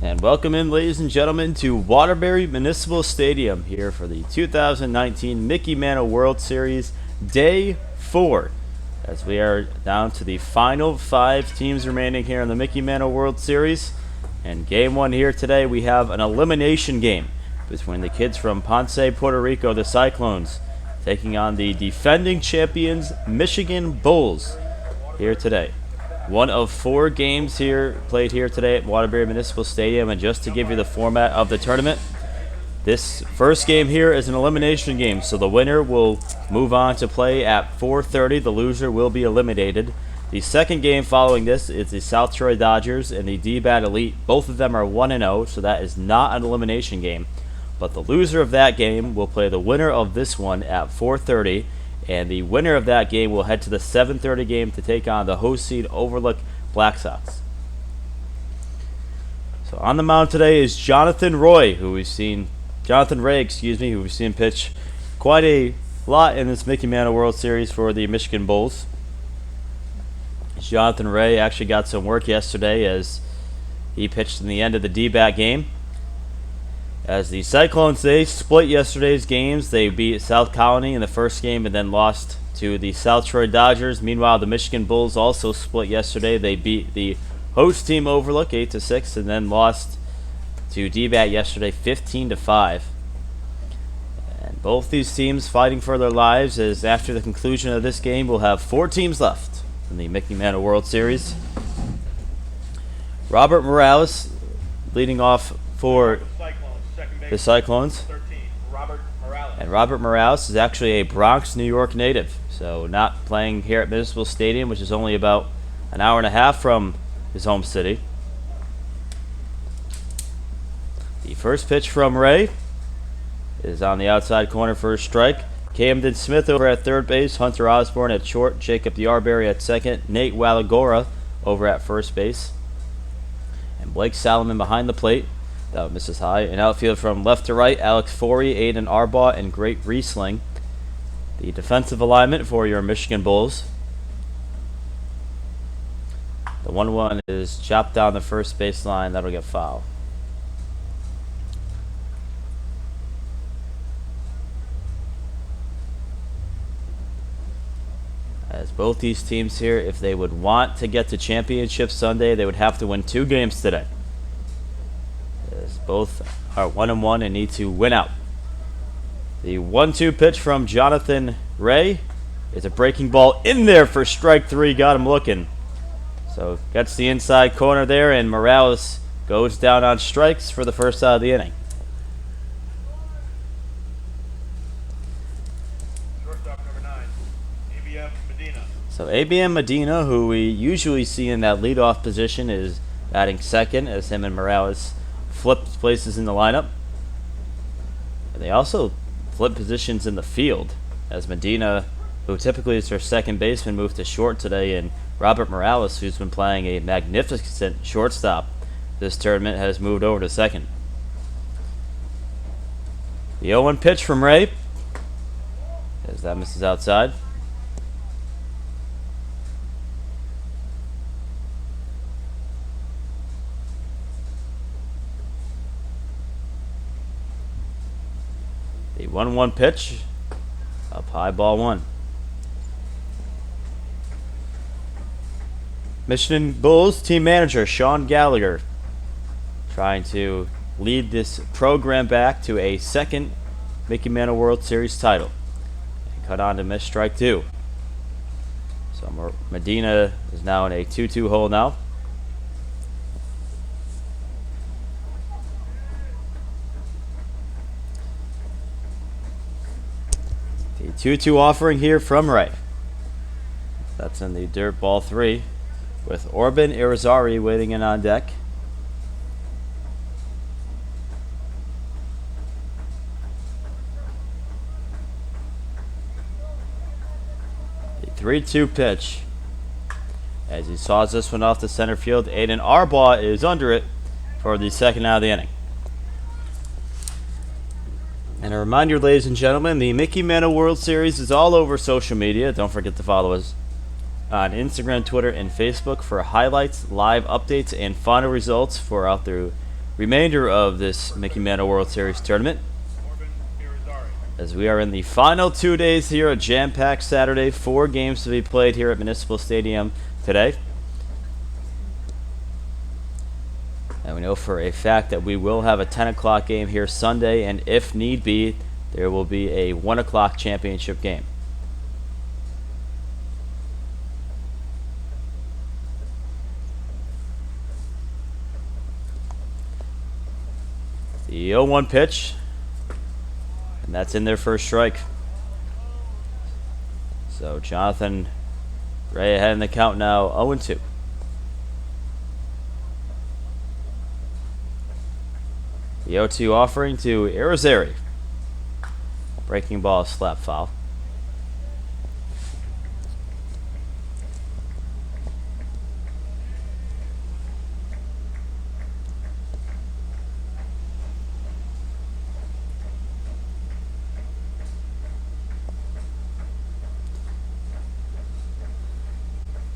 And welcome in, ladies and gentlemen, to Waterbury Municipal Stadium here for the 2019 Mickey Mantle World Series Day 4. As we are down to the final 5 teams remaining here in the Mickey Mantle World Series. And game 1 here today, we have an elimination game between the kids from Ponce, Puerto Rico, the Cyclones, taking on the defending champions, Michigan Bulls, here today. One of 4 games here played here today at Waterbury Municipal Stadium, and just to give you the format of the tournament, this first game here is an elimination game, so the winner will move on to play at 4:30. The loser will be eliminated. The second game following this is the South Troy Dodgers and the D-Bat Elite. Both of them are 1-0, so that is not an elimination game. But the loser of that game will play the winner of this one at 4:30. And the winner of that game will head to the 7:30 game to take on the host seed Overlook Black Sox. So on the mound today is Jonathan Ray, who we've seen pitch quite a lot in this Mickey Mantle World Series for the Michigan Bulls. Jonathan Ray actually got some work yesterday as he pitched in the end of the D-Bat game. As the Cyclones, they split yesterday's games. They beat South Colony in the first game and then lost to the South Troy Dodgers. Meanwhile, the Michigan Bulls also split yesterday. They beat the host team Overlook 8-6 and then lost to D-Bat yesterday 15-5. And both these teams fighting for their lives, as after the conclusion of this game, we'll have 4 teams left in the Mickey Mantle World Series. Robert Morales leading off for the Cyclones. And Robert Morales is actually a Bronx, New York native, so not playing here at Municipal Stadium, which is only about an hour and a half from his home city. The first pitch from Ray is on the outside corner for a strike. Camden Smith over at third base, Hunter Osborne at short, Jacob Yarberry at second, Nate Wallagora over at first base, and Blake Salomon behind the plate. That one misses high. An outfield from left to right, Alex Forey, Aiden Arbaugh, and Great Riesling. The defensive alignment for your Michigan Bulls. The 1-1 is chopped down the first baseline. That'll get foul. As both these teams here, if they would want to get to Championship Sunday, they would have to win 2 games today. As both are 1-1 and need to win out. The 1-2 pitch from Jonathan Ray is a breaking ball in there for strike 3. Got him looking. So gets the inside corner there, and Morales goes down on strikes for the first out of the inning. Shortstop number 9, ABM Medina. So ABM Medina, who we usually see in that leadoff position, is batting second as him and Morales flipped places in the lineup. And they also flip positions in the field, as Medina, who typically is their second baseman, moved to short today, and Robert Morales, who's been playing a magnificent shortstop this tournament, has moved over to second. The 0-1 pitch from Ray, as that misses outside. The 1-1 pitch, up high, ball 1. Michigan Bulls team manager Sean Gallagher trying to lead this program back to a second Mickey Mantle World Series title. And cut on to miss strike 2. So Medina is now in a 2-2 hole now. The 2-2 offering here from Ray. That's in the dirt, ball 3, with Orban Irizarry waiting in on deck. The 3-2 pitch, as he saws this one off the center field. Aiden Arbaugh is under it for the second out of the inning. And a reminder, ladies and gentlemen, the Mickey Mantle World Series is all over social media. Don't forget to follow us on Instagram, Twitter, and Facebook for highlights, live updates, and final results for out through remainder of this Mickey Mantle World Series tournament, Corbin Irizarry. as we are in the final 2 days here, a jam-packed Saturday, 4 games to be played here at Municipal Stadium today. And we know for a fact that we will have a 10 o'clock game here Sunday, and if need be, there will be a 1 o'clock championship game. The 0-1 pitch, and that's in their first strike. So Jonathan Ray ahead in the count now, 0-2. The 0-2 offering to Irizarry. Breaking ball, slap foul.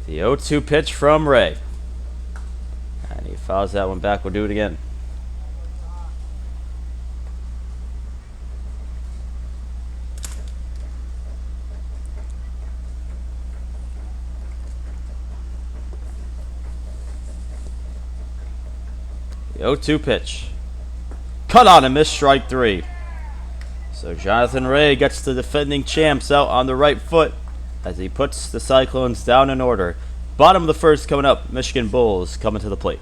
The 0-2 pitch from Ray. And he fouls that one back. We'll do it again. The 0-2 pitch. Cut on and missed, strike 3. So Jonathan Ray gets the defending champs out on the right foot as he puts the Cyclones down in order. Bottom of the first coming up. Michigan Bulls coming to the plate.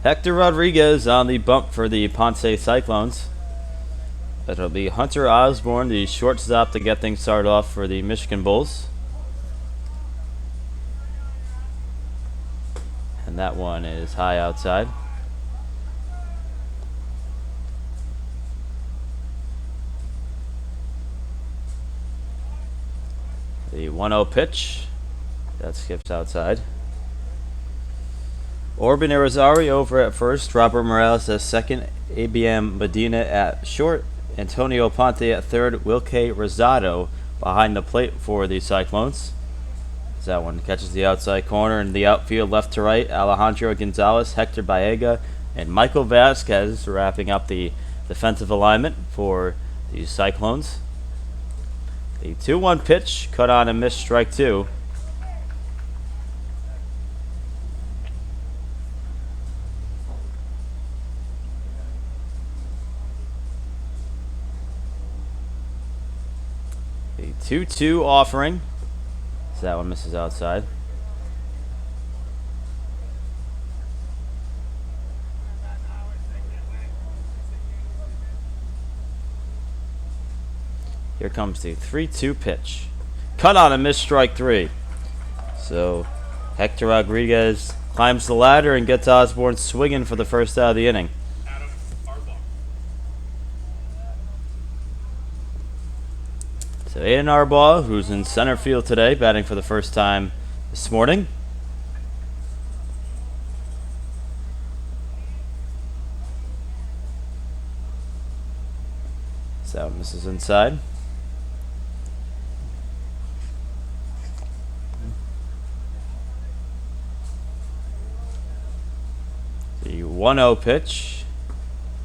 Hector Rodriguez on the bump for the Ponce Cyclones. It'll be Hunter Osborne, the shortstop, to get things started off for the Michigan Bulls. And that one is high outside. The 1-0 pitch. That skips outside. Orban Irizarry over at first, Robert Morales at second, ABM Medina at short, Antonio Ponce at third, Wilke Rosado behind the plate for the Cyclones. As that one catches the outside corner, in the outfield left to right, Alejandro Gonzalez, Hector Baega, and Michael Vasquez wrapping up the defensive alignment for the Cyclones. The 2-1 pitch, cut on and missed, strike two. The 2-2 offering. So that one misses outside. Here comes the 3-2 pitch. Cut on and missed, strike three. So Hector Rodriguez climbs the ladder and gets Osborne swinging for the first out of the inning. Adam Arbaugh. So Aiden Arbaugh, who's in center field today, batting for the first time this morning. So misses inside. The 1-0 pitch.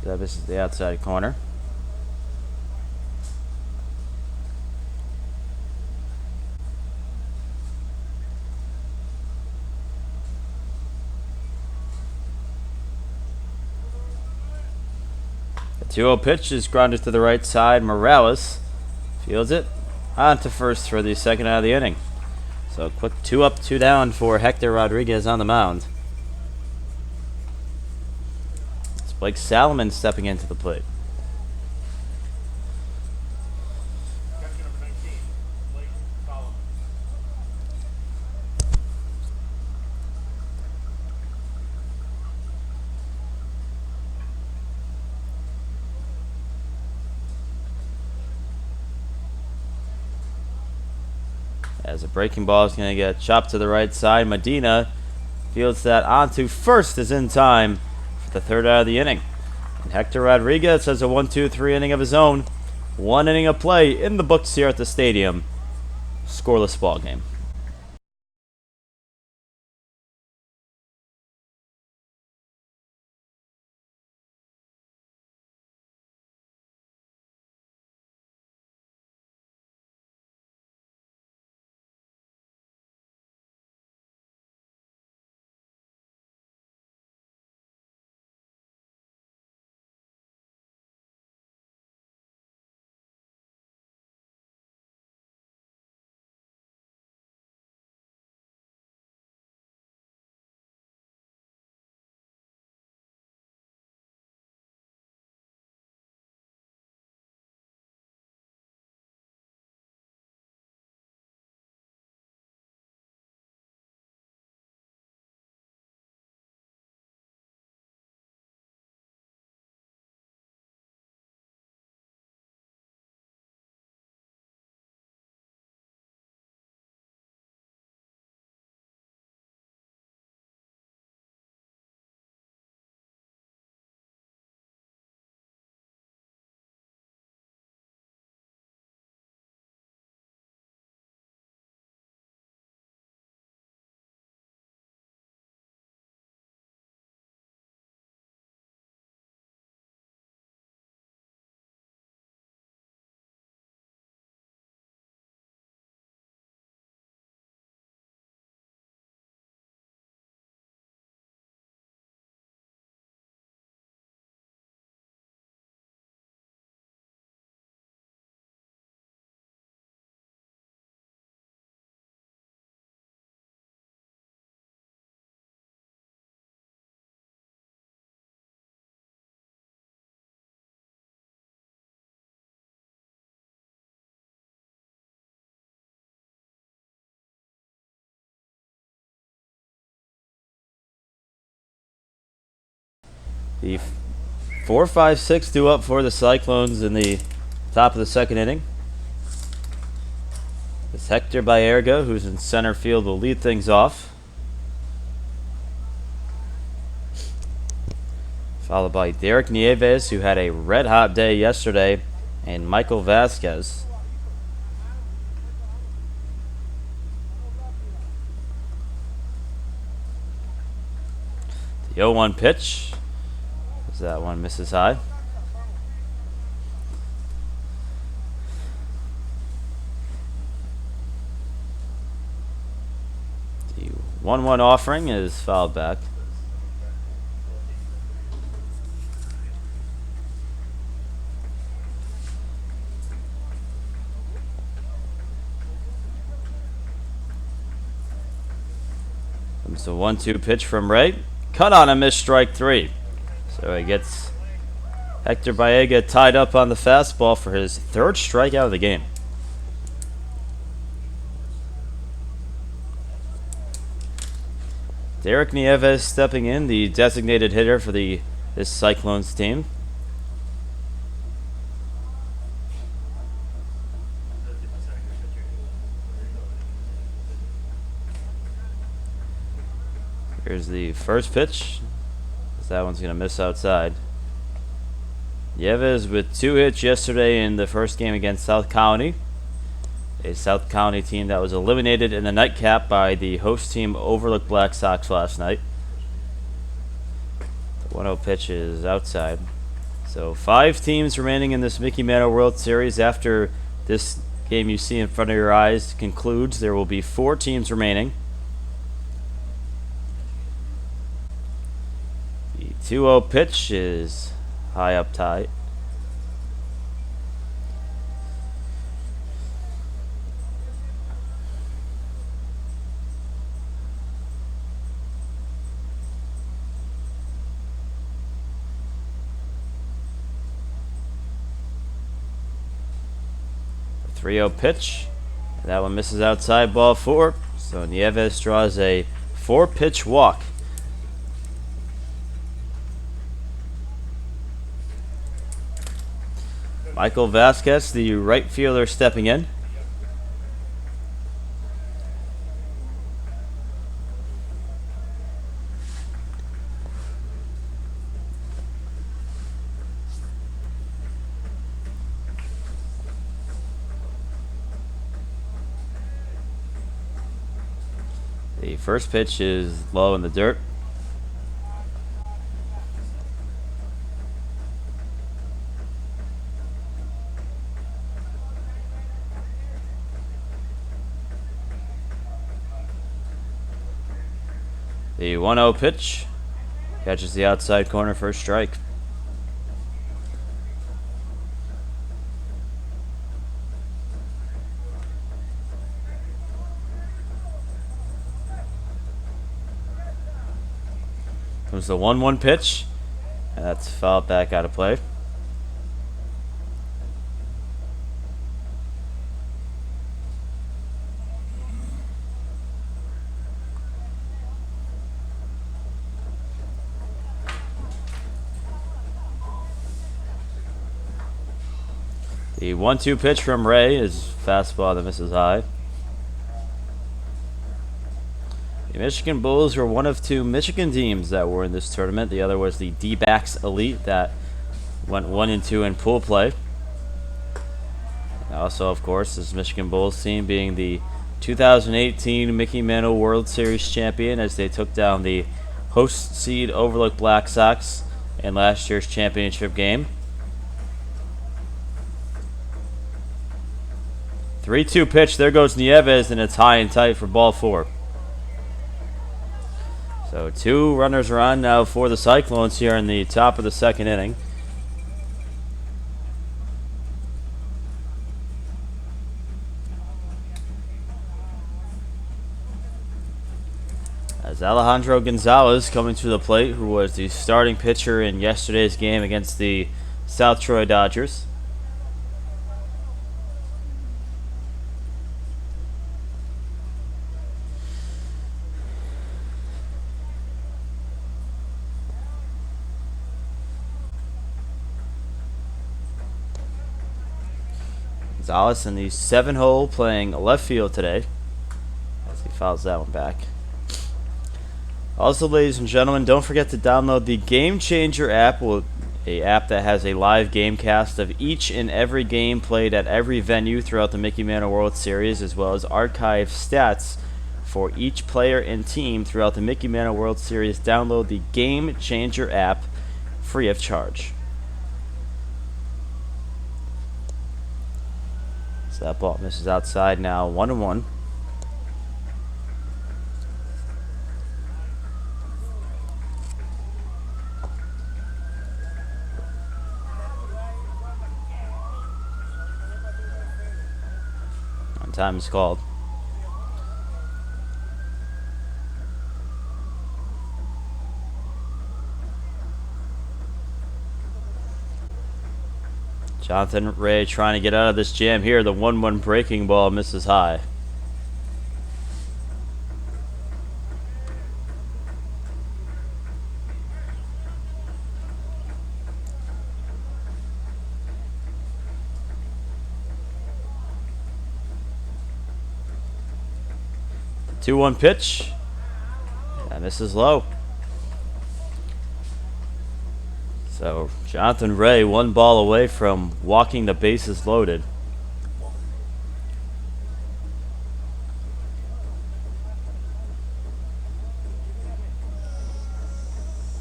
That misses the outside corner. The 2-0 pitch is grounded to the right side. Morales fields it on to first for the second out of the inning. So quick 2 up, 2 down for Hector Rodriguez on the mound. It's Blake Salomon stepping into the plate. Catcher number 19, Blake Solomon. As a breaking ball is going to get chopped to the right side. Medina fields that onto first, is in time for the third out of the inning. And Hector Rodriguez has a 1-2-3 inning of his own. 1 inning of play in the books here at the stadium. Scoreless ball game. The 4-5-6 due up for the Cyclones in the top of the second inning. It's Hector Baerga, who's in center field, will lead things off. followed by Derek Nieves, who had a red-hot day yesterday, and Michael Vasquez. The 0-1 pitch, as that one misses high. The 1-1 offering is fouled back. Comes the 1-2 pitch from Ray. Cut on a missed strike 3. So he gets Hector Baega tied up on the fastball for his 3rd strikeout of the game. Derek Nieves stepping in, the designated hitter for this Cyclones team. Here's the first pitch. That one's going to miss outside. Nieves with 2 hits yesterday in the first game against South County. A South County team that was eliminated in the nightcap by the host team Overlook Black Sox last night. The 1-0 pitch is outside. So 5 teams remaining in this Mickey Mantle World Series. After this game you see in front of your eyes concludes, there will be 4 teams remaining. 2-0 pitch is high up tight. The 3-0 pitch. That one misses outside, ball 4. So Nieves draws a 4-pitch walk. Michael Vasquez, the right fielder, stepping in. The first pitch is low in the dirt. The 1-0 pitch catches the outside corner for a strike. Comes the 1-1 pitch, and that's fouled back out of play. The 1-2 pitch from Ray is fastball that misses high. The Michigan Bulls were one of 2 Michigan teams that were in this tournament. The other was the D-backs Elite that went 1-2 in pool play. Also, of course, this Michigan Bulls team being the 2018 Mickey Mantle World Series champion as they took down the host seed Overlook Black Sox in last year's championship game. 3-2 pitch. There goes Nieves, and it's high and tight for ball 4. So 2 runners are on now for the Cyclones here in the top of the 2nd inning. As Alejandro Gonzalez coming to the plate, who was the starting pitcher in yesterday's game against the South Troy Dodgers. Gonzalez in the 7-hole playing left field today as he fouls that one back. Also, ladies and gentlemen, don't forget to download the Game Changer app, a app that has a live game cast of each and every game played at every venue throughout the Mickey Mantle World Series, as well as archive stats for each player and team throughout the Mickey Mantle World Series. Download the Game Changer app free of charge. So that ball misses outside now, 1-1. Time is called. Jonathan Ray trying to get out of this jam here. The 1-1 breaking ball misses high. The 2-1 pitch. That misses low. So Jonathan Ray, one ball away from walking the bases loaded.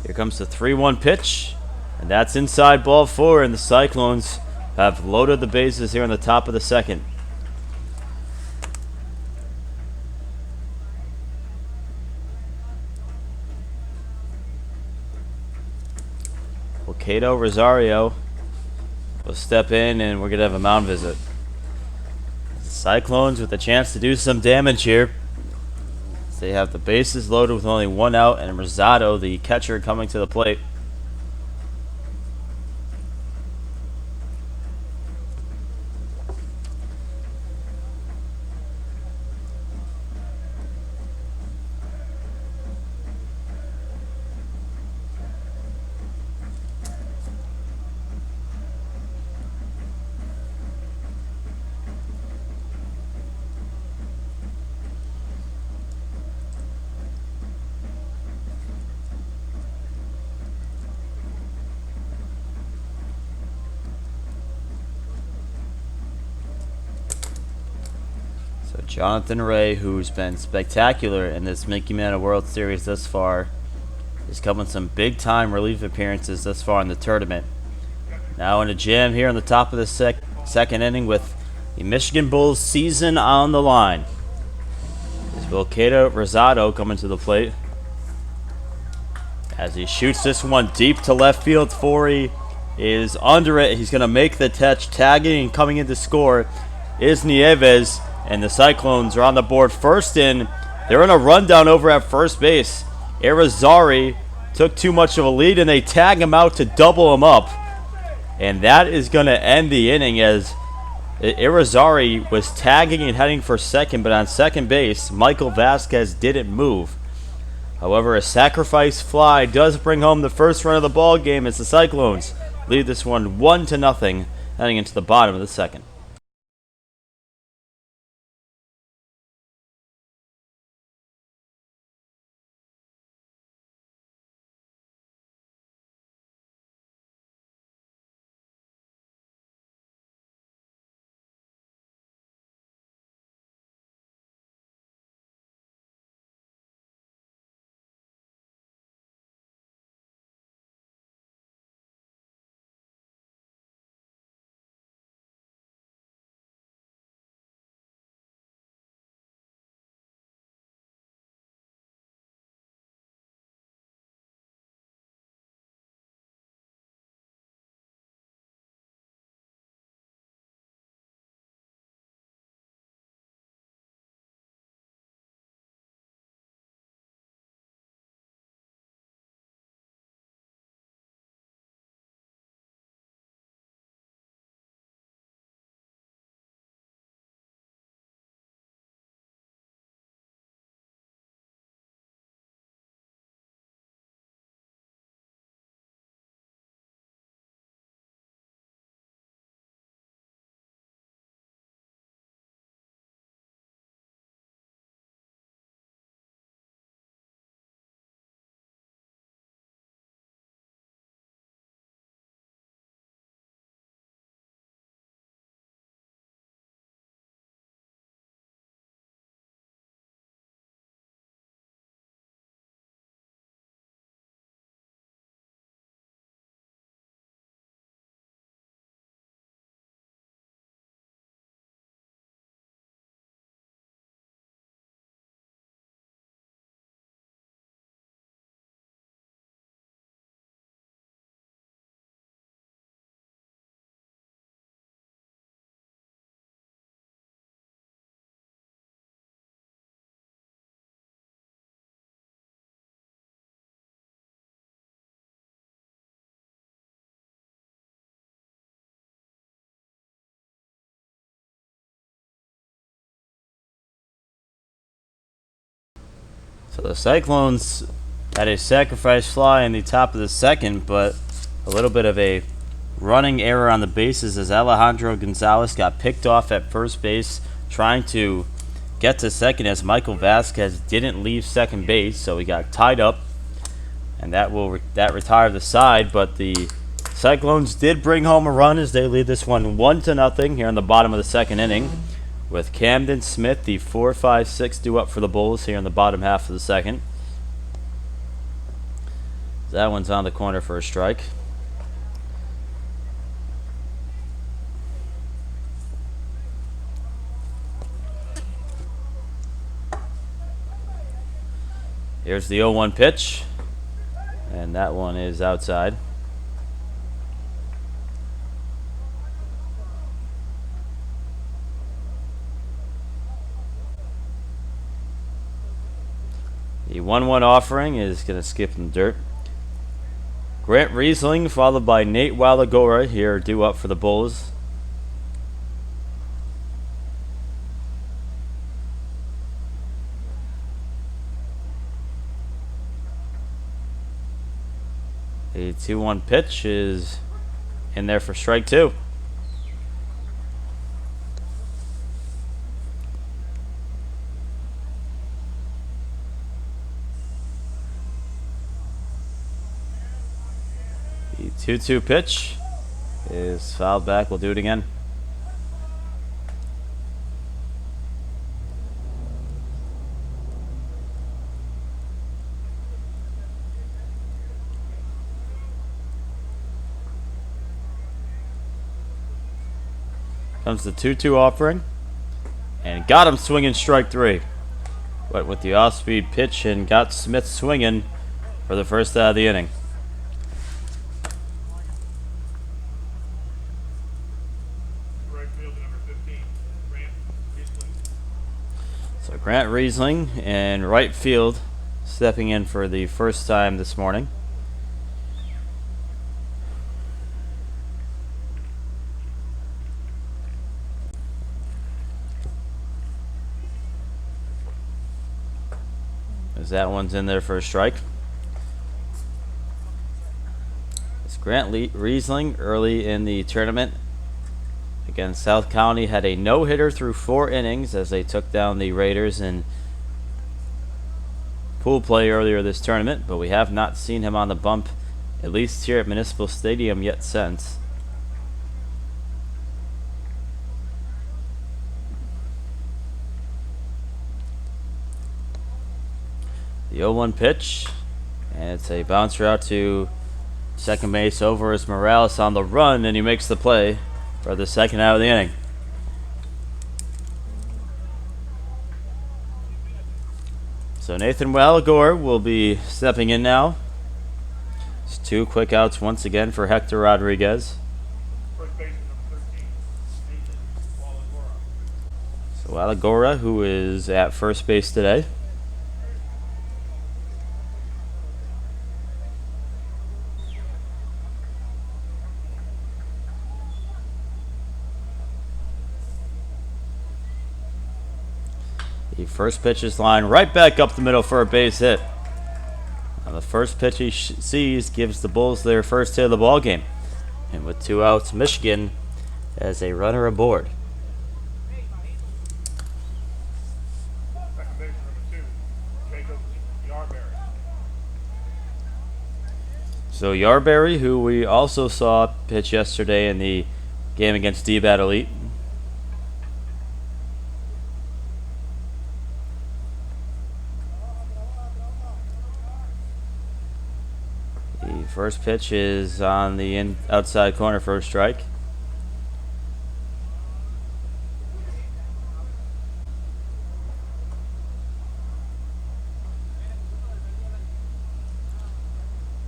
Here comes the 3-1 pitch, and that's inside ball 4, and the Cyclones have loaded the bases here on the top of the second. Well, Cato Rosario will step in, and we're going to have a mound visit. Cyclones with a chance to do some damage here. They have the bases loaded with only one out, and Rosado, the catcher, coming to the plate. So Jonathan Ray, who's been spectacular in this Mickey Mantle World Series thus far, is coming some big-time relief appearances thus far in the tournament. Now in a jam here on the top of the second inning with the Michigan Bulls season on the line. Is Wilcato Rosado coming to the plate as he shoots this one deep to left field. Forey is under it. He's going to make the catch. Tagging and coming in to score is Nieves, and the Cyclones are on the board first in. They're in a rundown over at first base. Irizarry took too much of a lead, and they tag him out to double him up. And that is going to end the inning as Irizarry was tagging and heading for second, but on second base, Michael Vasquez didn't move. However, a sacrifice fly does bring home the first run of the ball game as the Cyclones lead this one 1-0 heading into the bottom of the second. So the Cyclones had a sacrifice fly in the top of the second, but a little bit of a running error on the bases as Alejandro Gonzalez got picked off at first base, trying to get to second as Michael Vasquez didn't leave second base, so he got tied up, and that retired the side. But the Cyclones did bring home a run as they lead this one 1-0 here in the bottom of the second inning, with Camden Smith, the 4-5-6 due up for the Bulls here in the bottom half of the second. That one's on the corner for a strike. Here's the 0-1 pitch, and that one is outside. The 1-1 offering is going to skip in the dirt. Grant Riesling followed by Nate Walagora here due up for the Bulls. The 2-1 pitch is in there for strike two. The 2-2 pitch is fouled back. We'll do it again. Comes the 2-2 offering, and got him swinging strike three. But with the off-speed pitch and got Smith swinging for the first out of the inning. Right field number 15, Grant Riesling. So Grant Riesling in right field, stepping in for the first time this morning. As that one's in there for a strike. It's Grant Riesling early in the tournament against South County had a no-hitter through 4 innings as they took down the Raiders in pool play earlier this tournament, but we have not seen him on the bump, at least here at Municipal Stadium, yet since. The 0-1 pitch, and it's a bouncer out to second base over as Morales on the run, and he makes the play for the second out of the inning. So Nathan Walagor will be stepping in now. It's 2 quick outs once again for Hector Rodriguez. First baseman number 13, Nathan Walagora. So Walagora, who is at first base today. The first pitch is lined right back up the middle for a base hit. Now the first pitch he sees gives the Bulls their first hit of the ball game, and with 2 outs, Michigan has a runner aboard. Second baseman number 2, Jacob Yarberry. So Yarberry, who we also saw pitch yesterday in the game against D-Bat Elite. The first pitch is on the outside corner for a strike.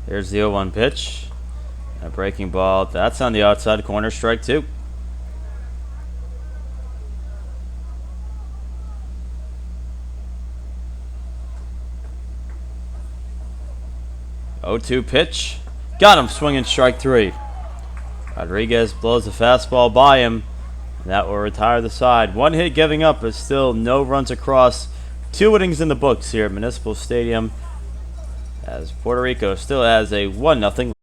Here's the 0-1 pitch. A breaking ball. That's on the outside corner, strike 2. Oh, 0-2 pitch. Got him swinging strike 3. Rodriguez blows the fastball by him, and that will retire the side. 1 hit giving up, but still no runs across 2 innings in the books here at Municipal Stadium, as Puerto Rico still has a 1-0 lead.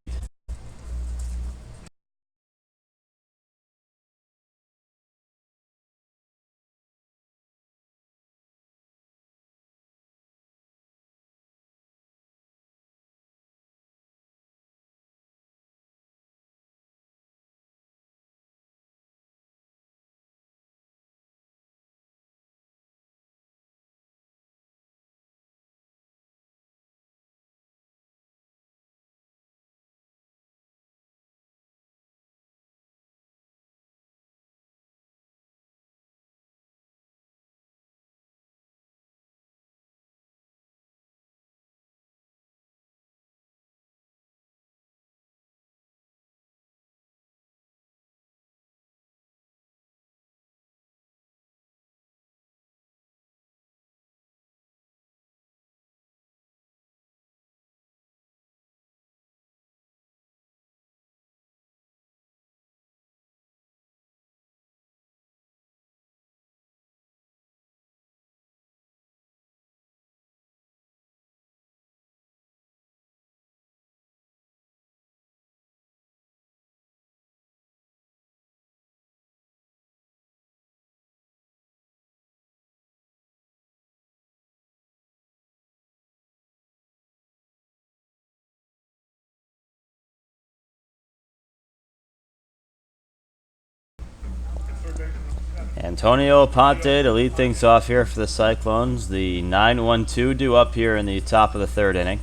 Antonio Ponce to lead things off here for the Cyclones. The 9-1-2 due up here in the top of the 3rd inning.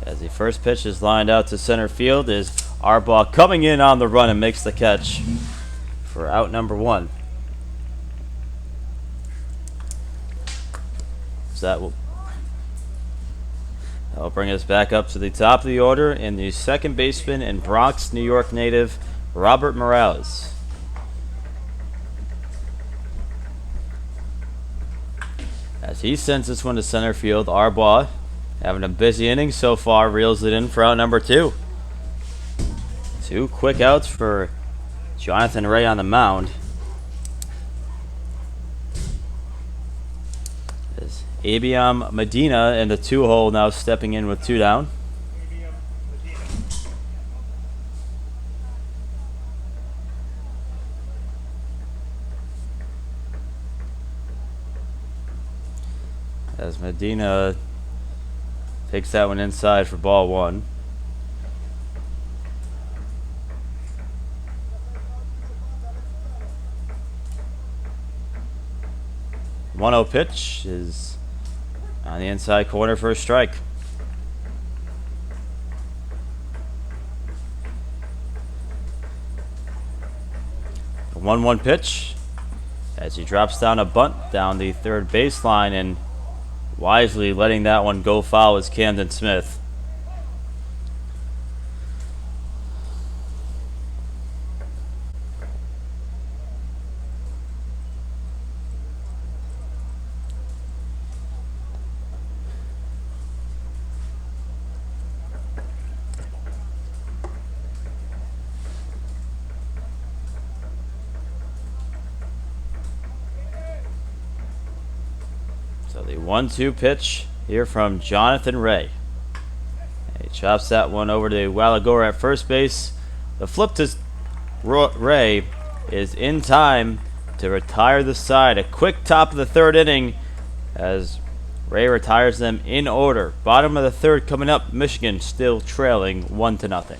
As the first pitch is lined out to center field, is Arbaugh coming in on the run and makes the catch for out number 1. So that'll bring us back up to the top of the order in the second baseman and Bronx, New York native, Robert Morales. As he sends this one to center field, Arbaugh, having a busy inning so far, reels it in for out number 2. 2 quick outs for Jonathan Ray on the mound. As Abiam Medina in the 2-hole now stepping in with 2 down. As Medina takes that one inside for ball 1. The 1-0 pitch is on the inside corner for a strike. The 1-1 pitch as he drops down a bunt down the 3rd baseline, and wisely letting that one go foul is Camden Smith. So the 1-2 pitch here from Jonathan Ray. He chops that one over to Walagora at first base. The flip to Ray is in time to retire the side. A quick top of the 3rd inning as Ray retires them in order. Bottom of the 3rd coming up. Michigan still trailing 1-0.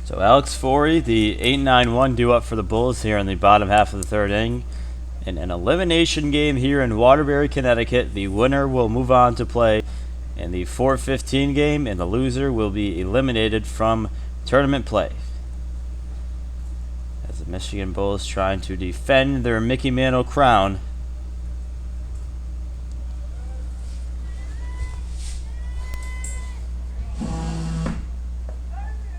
So Alex Forey, the 8-9-1 due up for the Bulls here in the bottom half of the third inning. In an elimination game here in Waterbury, Connecticut, the winner will move on to play in the 4-15 game, and the loser will be eliminated from tournament play. As the Michigan Bulls trying to defend their Mickey Mantle crown.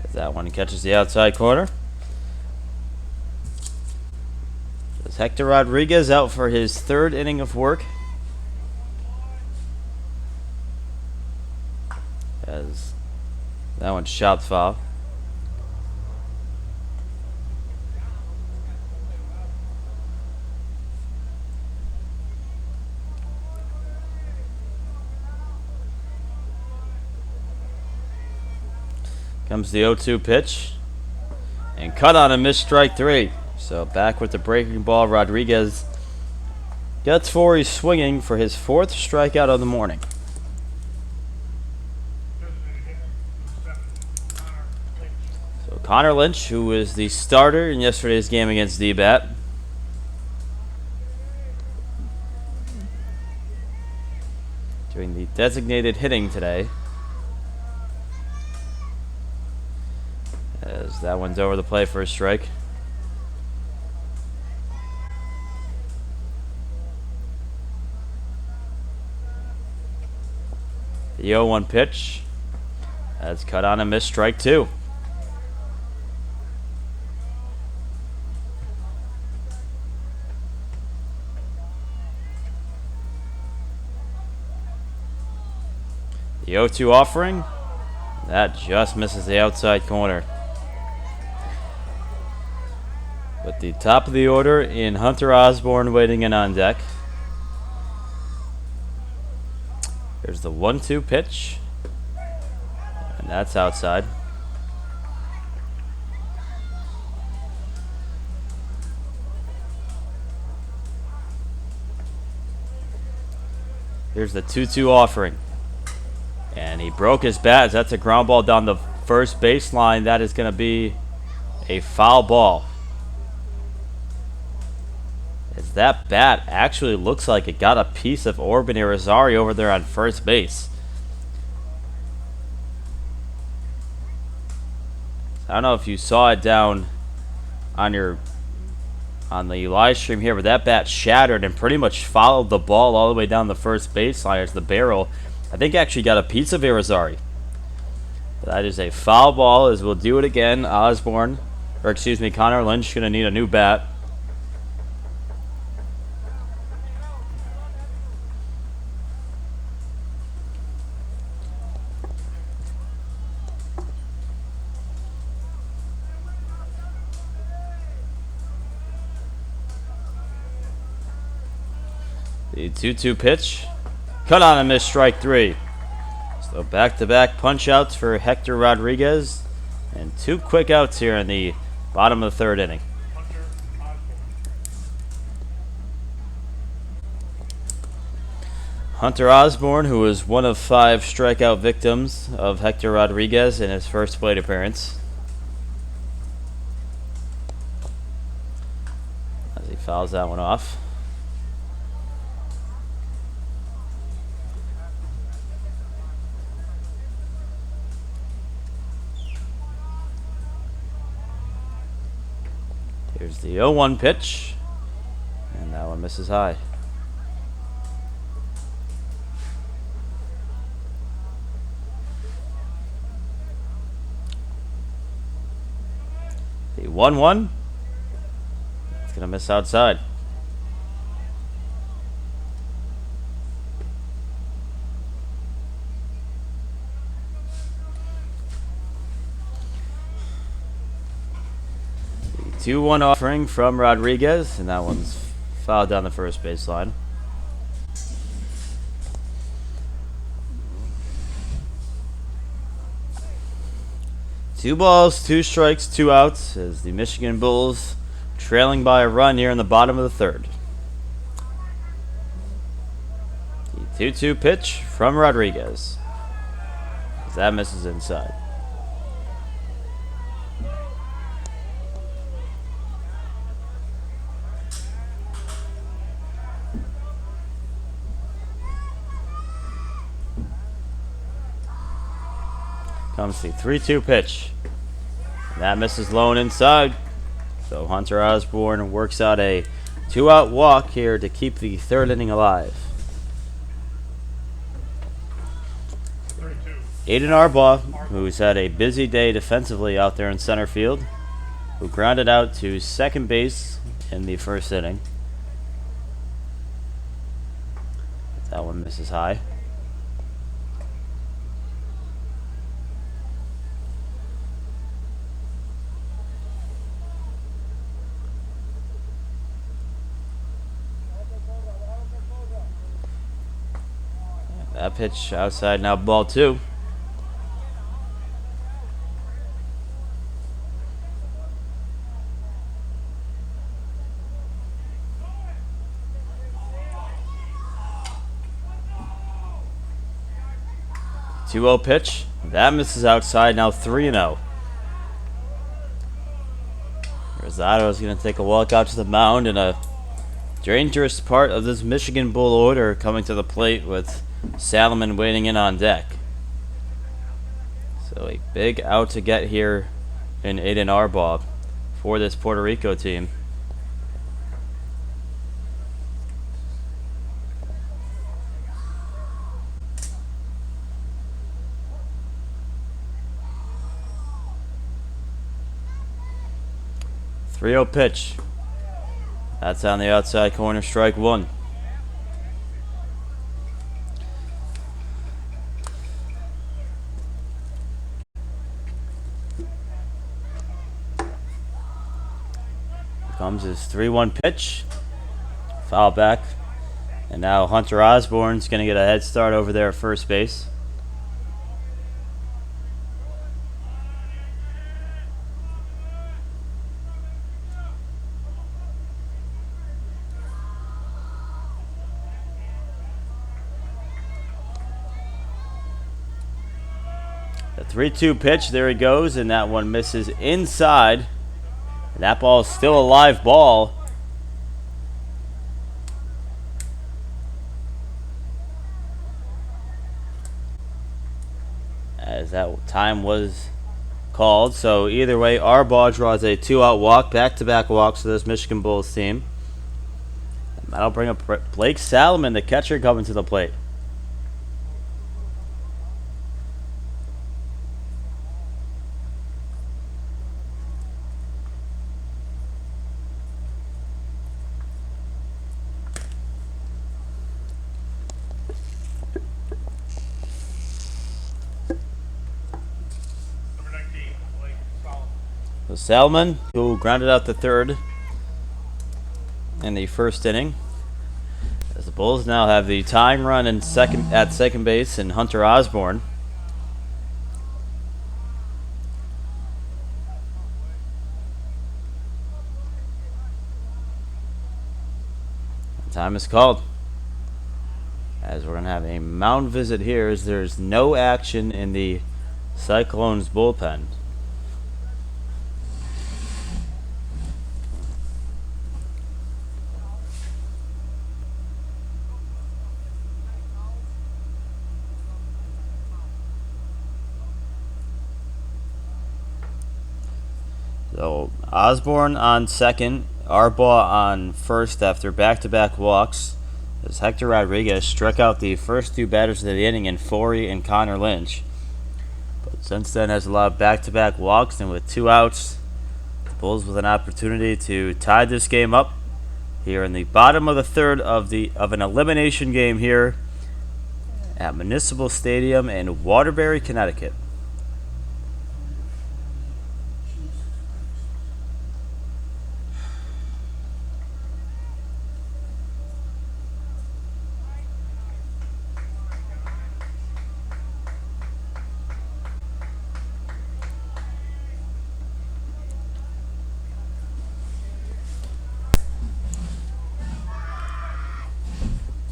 As that one catches the outside corner. As Hector Rodriguez out for his third inning of work. As that one's chopped foul. Comes the 0-2 pitch. And cut on a missed strike three. So back with the breaking ball, Rodriguez gets Forey swinging for his fourth strikeout of the morning. So Connor Lynch, who was the starter in yesterday's game against D-Bat. Doing the designated hitting today. As that one's over the plate for a strike. The 0-1 pitch. That's cut on a missed strike two. The 0-2 offering. That just misses the outside corner. With the top of the order in Hunter Osborne waiting in on deck. Here's the 1-2 pitch. And that's outside. Here's the 2-2 offering. And he broke his bat as that's a ground ball down the first baseline. That is going to be a foul ball. As that bat actually looks like it got a piece of Orban Irizarry over there on first base. I don't know if you saw it down on the live stream here, but that bat shattered and pretty much followed the ball all the way down the first baseline as the barrel, I think, actually got a piece of Irizarry. That is a foul ball, as we'll do it again. Connor Lynch going to need a new bat. The 2-2 pitch. Cut on a missed strike three. So back-to-back punch-outs for Hector Rodriguez. And two quick outs here in the bottom of the third inning. Hunter Osborne, who was one of 5 strikeout victims of Hector Rodriguez in his first plate appearance. As he fouls that one off. Here's the 0-1 pitch, and that one misses high. The 1-1, it's going to miss outside. The 2-1 offering from Rodriguez, and that one's fouled down the first baseline. Two balls, 2 strikes, 2 outs as the Michigan Bulls trailing by a run here in the bottom of the third. The 2-2 pitch from Rodriguez. As that misses inside. Comes the 3-2 pitch. That misses low and inside. So Hunter Osborne works out a 2-out walk here to keep the third inning alive. 32. Aiden Arbaugh, who's had a busy day defensively out there in center field, who grounded out to second base in the first inning. That one misses high. That pitch outside, now ball 2. Two-0 pitch. That misses outside, now 3-0. Rosado is going to take a walk out to the mound in a dangerous part of this Michigan Bull order, coming to the plate with Salomon waiting in on deck. So a big out to get here in Aiden Arbaugh for this Puerto Rico team. Three-0 pitch. That's on the outside corner, strike 1. Comes his 3-1 pitch. Foul back. And now Hunter Osborne's going to get a head start over there at first base. The 3-2 pitch, there he goes, and that one misses inside. That ball is still a live ball. As that time was called. So either way, Arbaugh draws a 2-out walk, back-to-back walks for this Michigan Bulls team. And that'll bring up Blake Salomon, the catcher, coming to the plate. So Salomon, who grounded out the third in the first inning, as the Bulls now have the tying run at second base in Hunter Osborne. Time is called, as we're going to have a mound visit here, as there's no action in the Cyclones bullpen. So Osborne on second, Arbaugh on first after back-to-back walks, as Hector Rodriguez struck out the first two batters of the inning in Forey and Connor Lynch. But since then has allowed back-to-back walks, and with 2 outs, the Bulls with an opportunity to tie this game up here in the bottom of the third of an elimination game here at Municipal Stadium in Waterbury, Connecticut.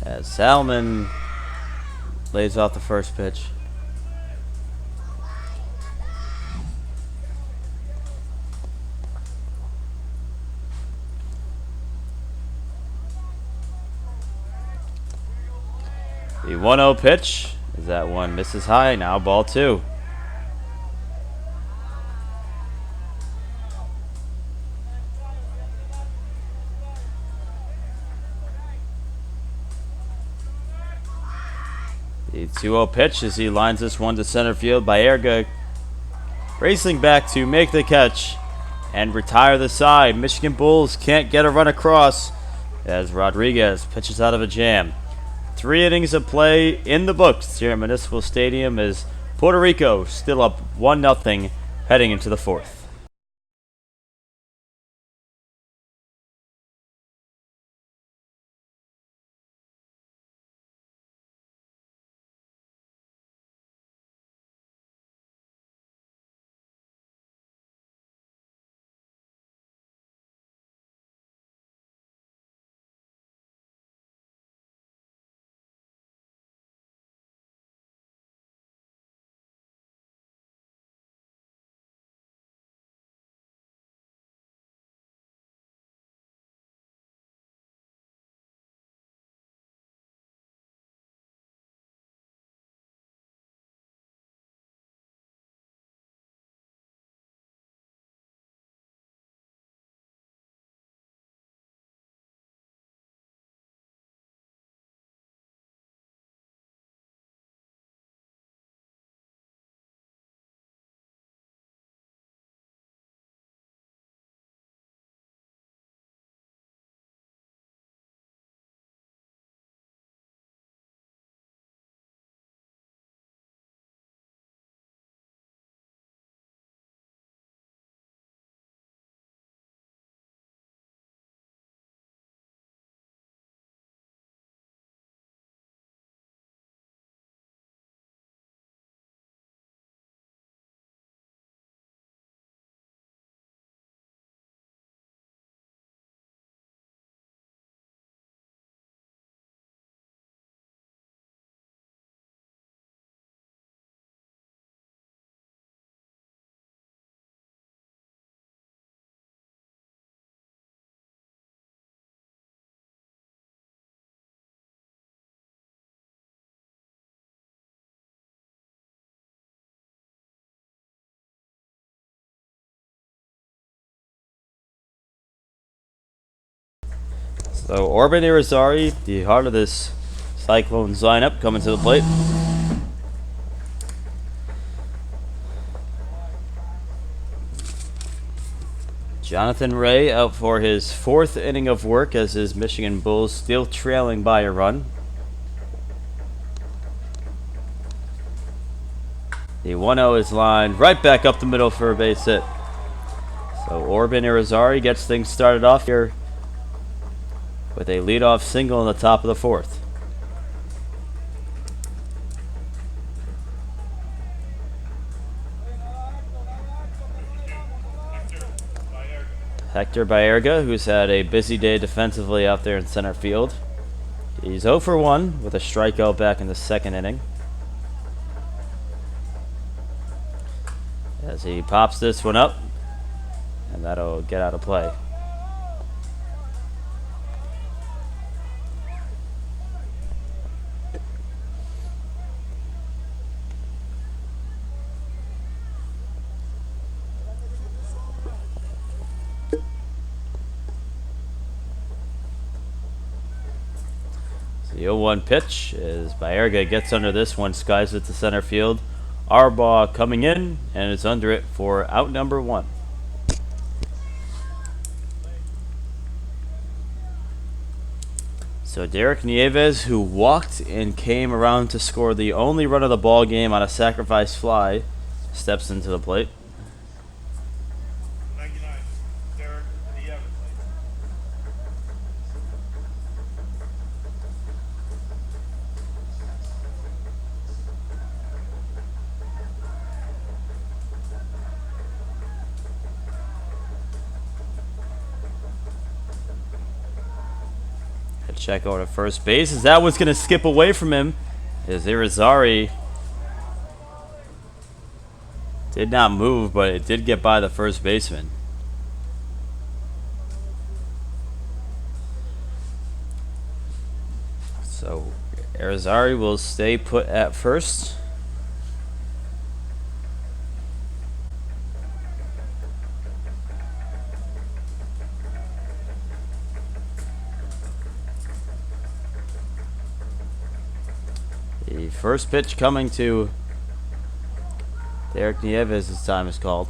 As Salomon lays off the first pitch. The 1-0 pitch, as that one misses high, now ball 2. The 2-0 pitch as he lines this one to center field. Baerga racing back to make the catch and retire the side. Michigan Bulls can't get a run across as Rodriguez pitches out of a jam. 3 innings of play in the books here at Municipal Stadium as Puerto Rico still up 1-0 heading into the 4th. So Orban Irizarry, the heart of this Cyclones lineup, coming to the plate. Jonathan Ray out for his 4th inning of work as his Michigan Bulls still trailing by a run. The 1-0 is lined right back up the middle for a base hit. So Orban Irizarry gets things started off here with a leadoff single in the top of the 4th. Hector Baerga, who's had a busy day defensively out there in center field. He's 0 for 1 with a strikeout back in the 2nd inning. As he pops this one up, and that'll get out of play. The 0-1 pitch as Baerga gets under this one, skies it to center field. Arbaugh coming in, and it's under it for out number 1. So Derek Nieves, who walked and came around to score the only run of the ball game on a sacrifice fly, steps into the plate. 99, Derek Nieves. Check over to first base as that one's going to skip away from him as Irizarry did not move, but it did get by the first baseman. So Irizarry will stay put at first. The first pitch coming to Derek Nieves as time is called.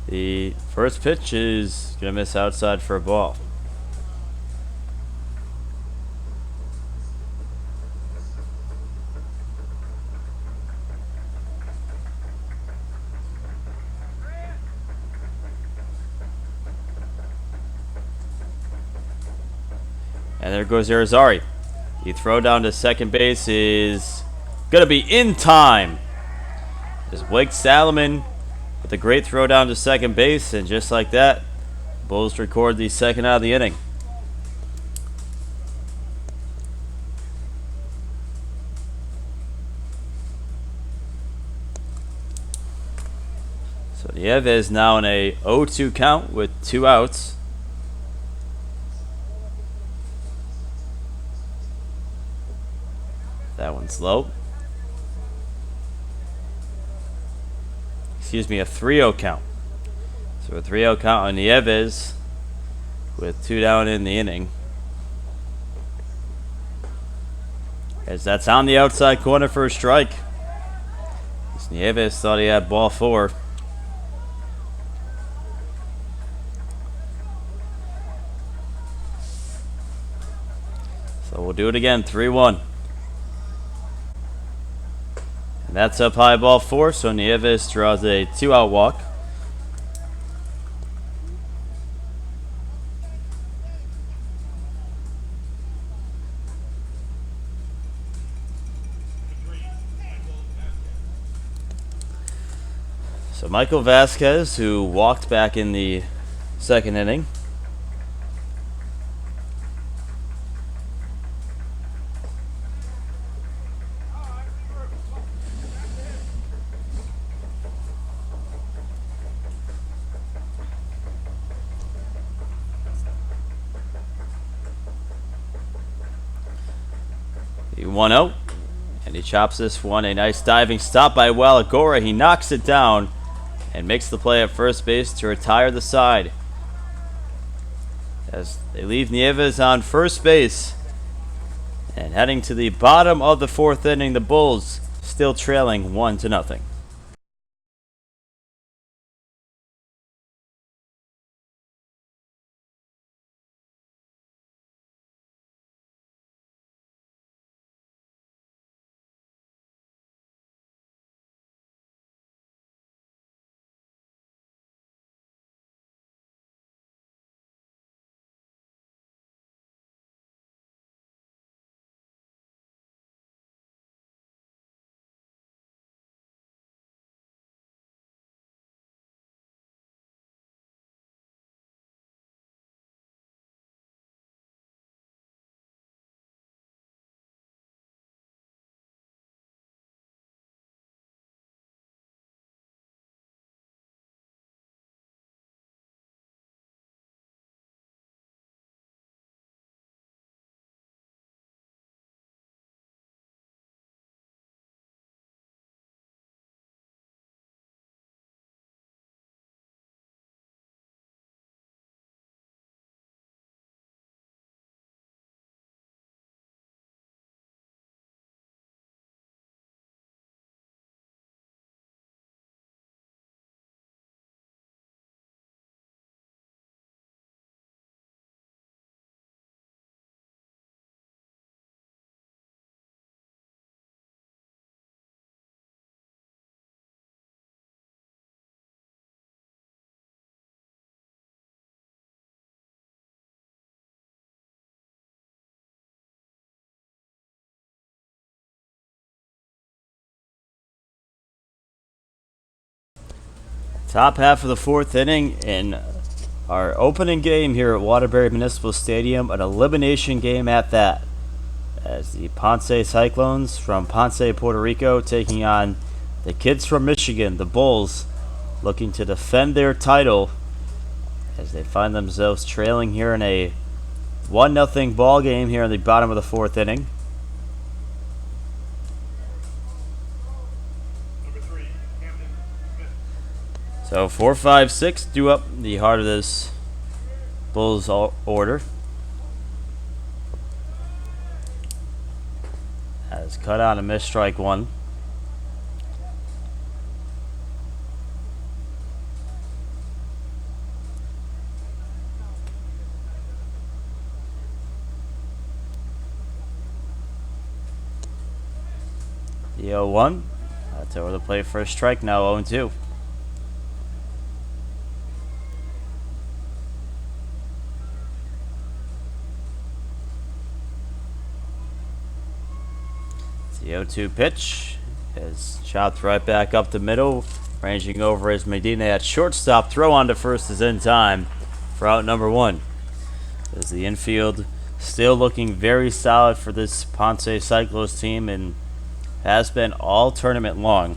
The first pitch is going to miss outside for a ball. And there goes Irizarry. The throw down to second base is going to be in time. As Blake Salomon with a great throw down to second base, and just like that, Bulls record the second out of the inning. So Nieves now in a 0-2 count with 2 outs. That one's low. Excuse me, a 3-0 count. So a 3-0 count on Nieves with 2 down in the inning. As that's on the outside corner for a strike. As Nieves thought he had ball 4. So we'll do it again, 3-1. And that's up high, ball 4, so Nieves draws a 2-out walk. So Michael Vasquez, who walked back in the second inning. The 1-0, and he chops this one. A nice diving stop by Walagora. He knocks it down and makes the play at first base to retire the side. As they leave Nieves on first base. And heading to the bottom of the 4th inning, the Bulls still trailing 1-0. Top half of the 4th inning in our opening game here at Waterbury Municipal Stadium, an elimination game at that. As the Ponce Cyclones from Ponce, Puerto Rico, taking on the kids from Michigan, the Bulls, looking to defend their title as they find themselves trailing here in a 1-0 ball game here in the bottom of the 4th inning. Number 3, Camden Smith. So 4, 5, 6 due up the heart of this Bulls order. Has cut on a missed strike 1. The 0-1. That's over the plate for a strike now, 0-2. The 0-2 pitch is chopped right back up the middle, ranging over as Medina at shortstop. Throw on to first is in time for out number 1. As the infield still looking very solid for this Ponce Cyclones team and has been all tournament long.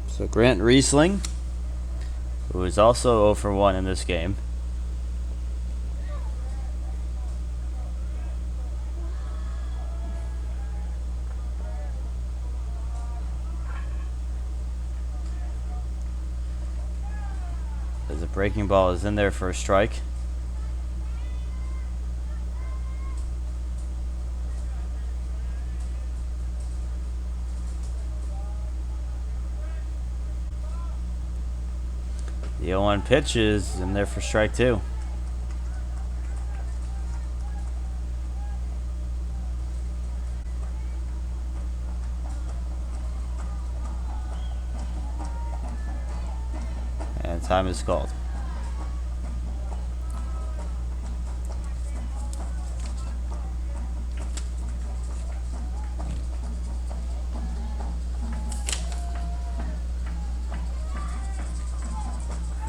So Grant Riesling, who is also 0 for 1 in this game. As the breaking ball is in there for a strike. The 0-1 pitch is in there for strike 2. And time is called.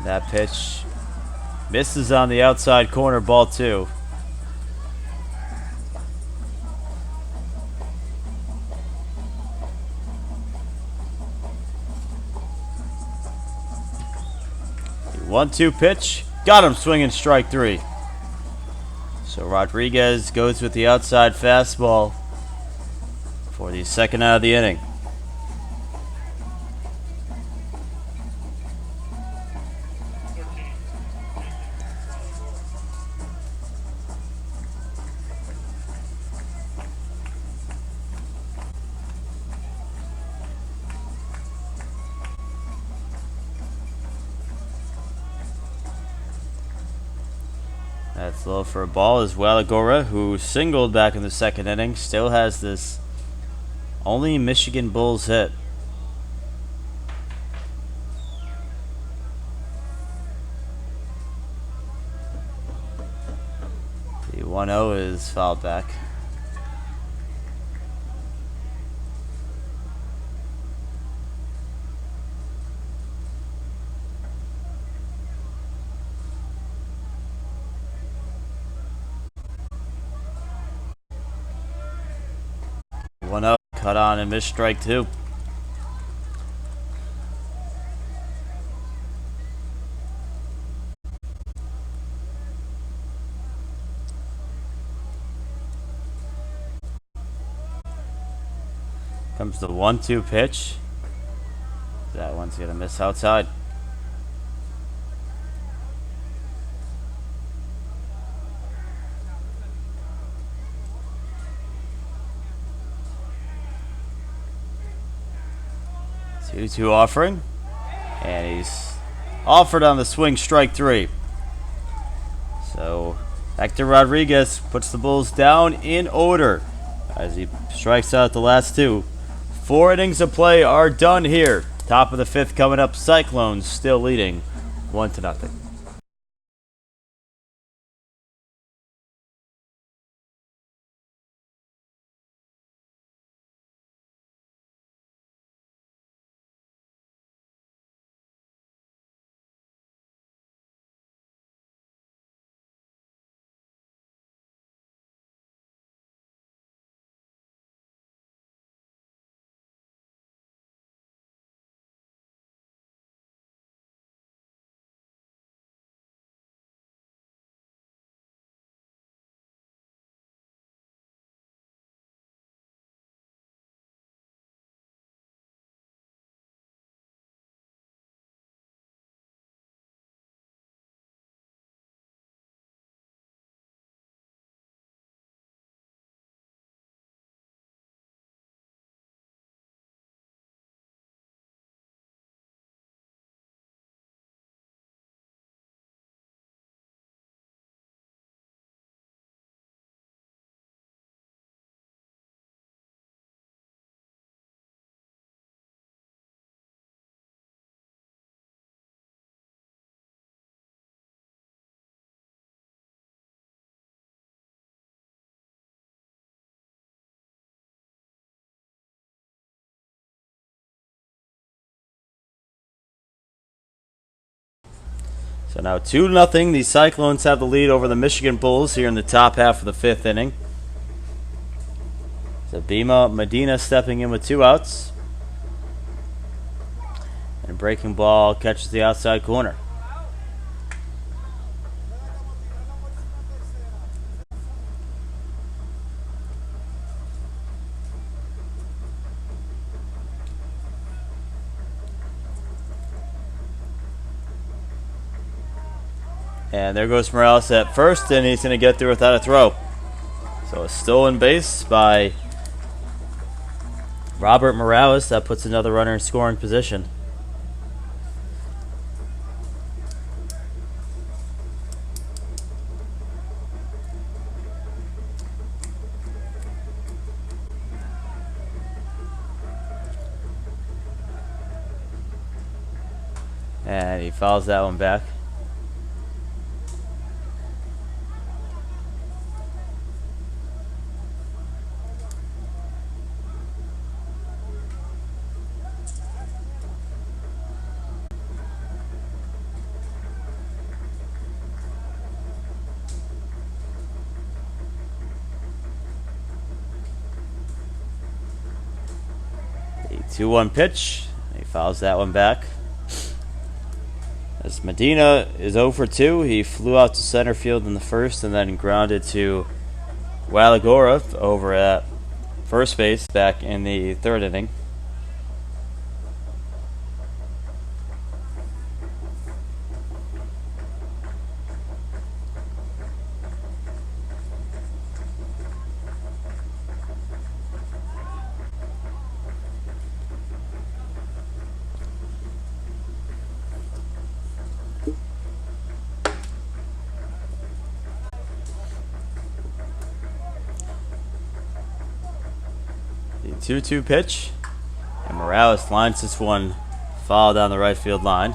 That pitch misses on the outside corner, ball 2. The 1-2 pitch, got him swinging strike 3. So Rodriguez goes with the outside fastball for the second out of the inning. That's low for a ball as well. Agora, who singled back in the second inning, still has this only Michigan Bulls hit. The 1-0 is fouled back. One up, cut on and missed strike 2. Comes the 1-2 pitch. That one's gonna miss outside. Two offering, and he's offered on the swing, strike 3. So Hector Rodriguez puts the Bulls down in order as he strikes out the last 2. 4 innings of play are done here. Top of the 5th coming up. Cyclones still leading 1-0. So now 2-0. The Cyclones have the lead over the Michigan Bulls here in the top half of the 5th inning. So Bima Medina stepping in with 2 outs. And breaking ball catches the outside corner. And there goes Morales at first, and he's going to get through without a throw. So a stolen base by Robert Morales. That puts another runner in scoring position. And he fouls that one back. The 2-1 pitch. He fouls that one back. As Medina is 0 for 2, he flew out to center field in the first and then grounded to Walagora over at first base back in the 3rd inning. The 2-2 pitch, and Morales lines this one foul down the right field line.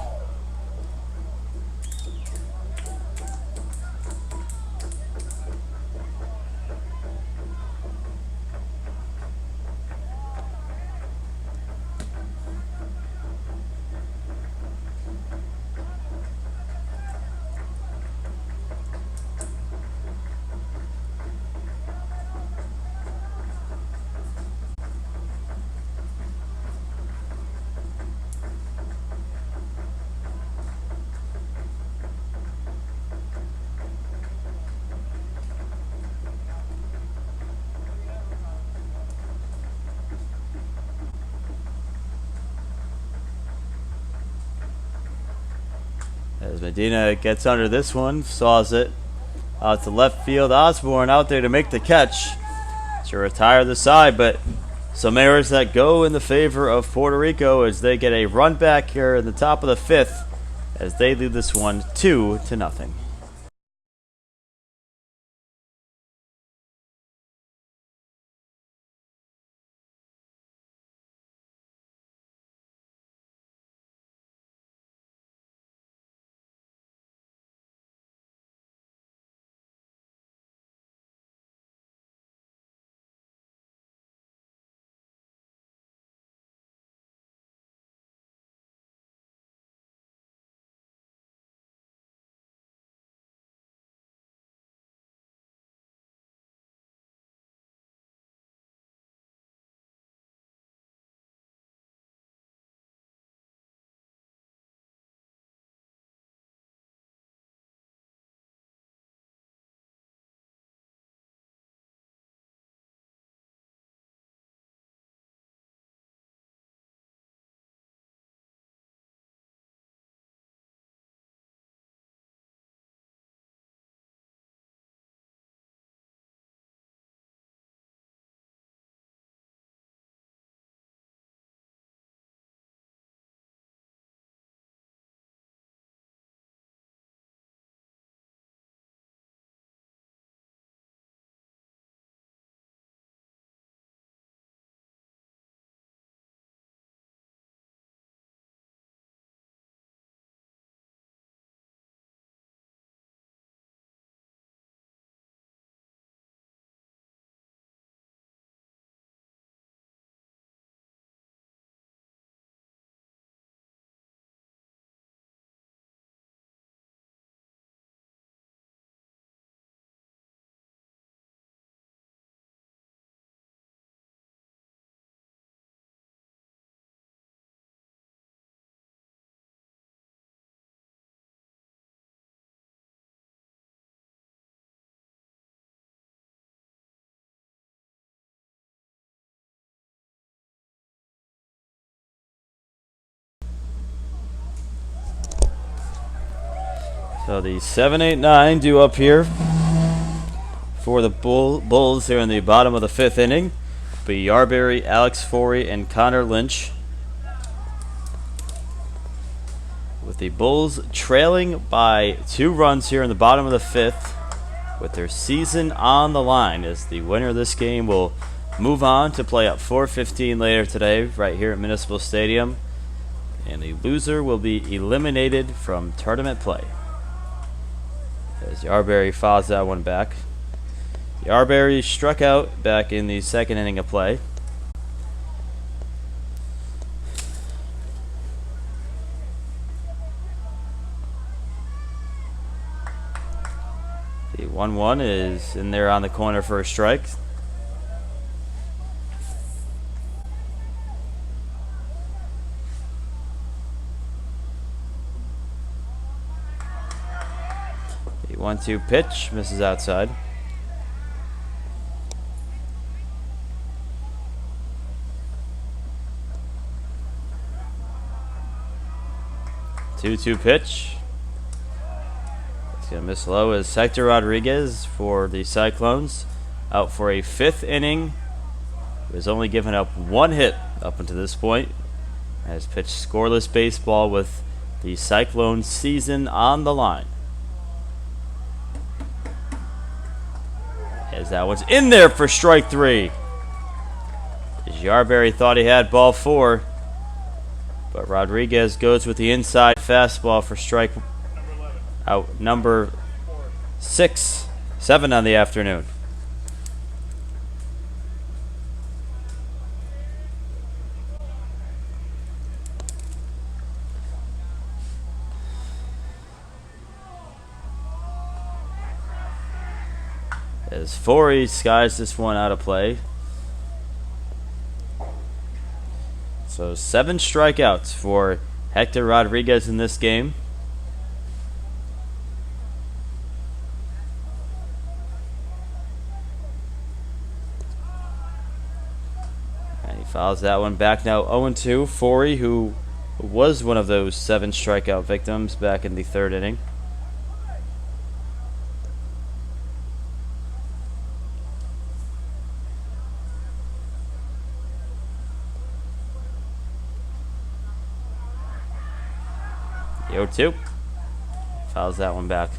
As Medina gets under this one, saws it out to left field. Osborne out there to make the catch to retire the side, but some errors that go in the favor of Puerto Rico as they get a run back here in the top of the 5th as they lead this one 2-0. So the 7-8-9 due up here for the Bulls here in the bottom of the 5th inning. Be Yarberry, Alex Forey, and Connor Lynch. With the Bulls trailing by 2 runs here in the bottom of the 5th, with their season on the line, as the winner of this game will move on to play at 4:15 later today right here at Municipal Stadium, and the loser will be eliminated from tournament play. As Yarberry fouls that one back. Yarberry struck out back in the 2nd inning of play. The 1-1 is in there on the corner for a strike. The 1-2 pitch misses outside. Two pitch. It's going to miss low as Hector Rodriguez for the Cyclones. Out for a 5th inning. He has only given up 1 hit up until this point. Has pitched scoreless baseball with the Cyclones season on the line. As that one's in there for strike 3. As Yarberry thought he had ball 4. But Rodriguez goes with the inside fastball for strike out number 7 on the afternoon. As Forey skies this one out of play. So 7 strikeouts for Hector Rodriguez in this game. And he fouls that one back now 0-2. Forey, who was one of those 7 strikeout victims back in the 3rd inning. The 0-2. Fouls that one back.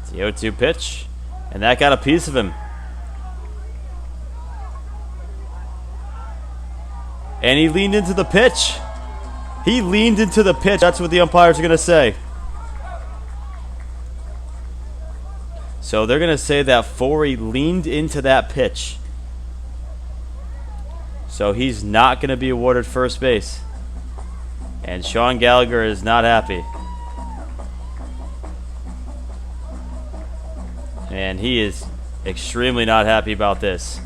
It's the 0-2 pitch, and that got a piece of him. And he leaned into the pitch. He leaned into the pitch. That's what the umpires are going to say. So they're going to say that Forey leaned into that pitch. So he's not going to be awarded first base. And Sean Gallagher is not happy. And he is extremely not happy about this.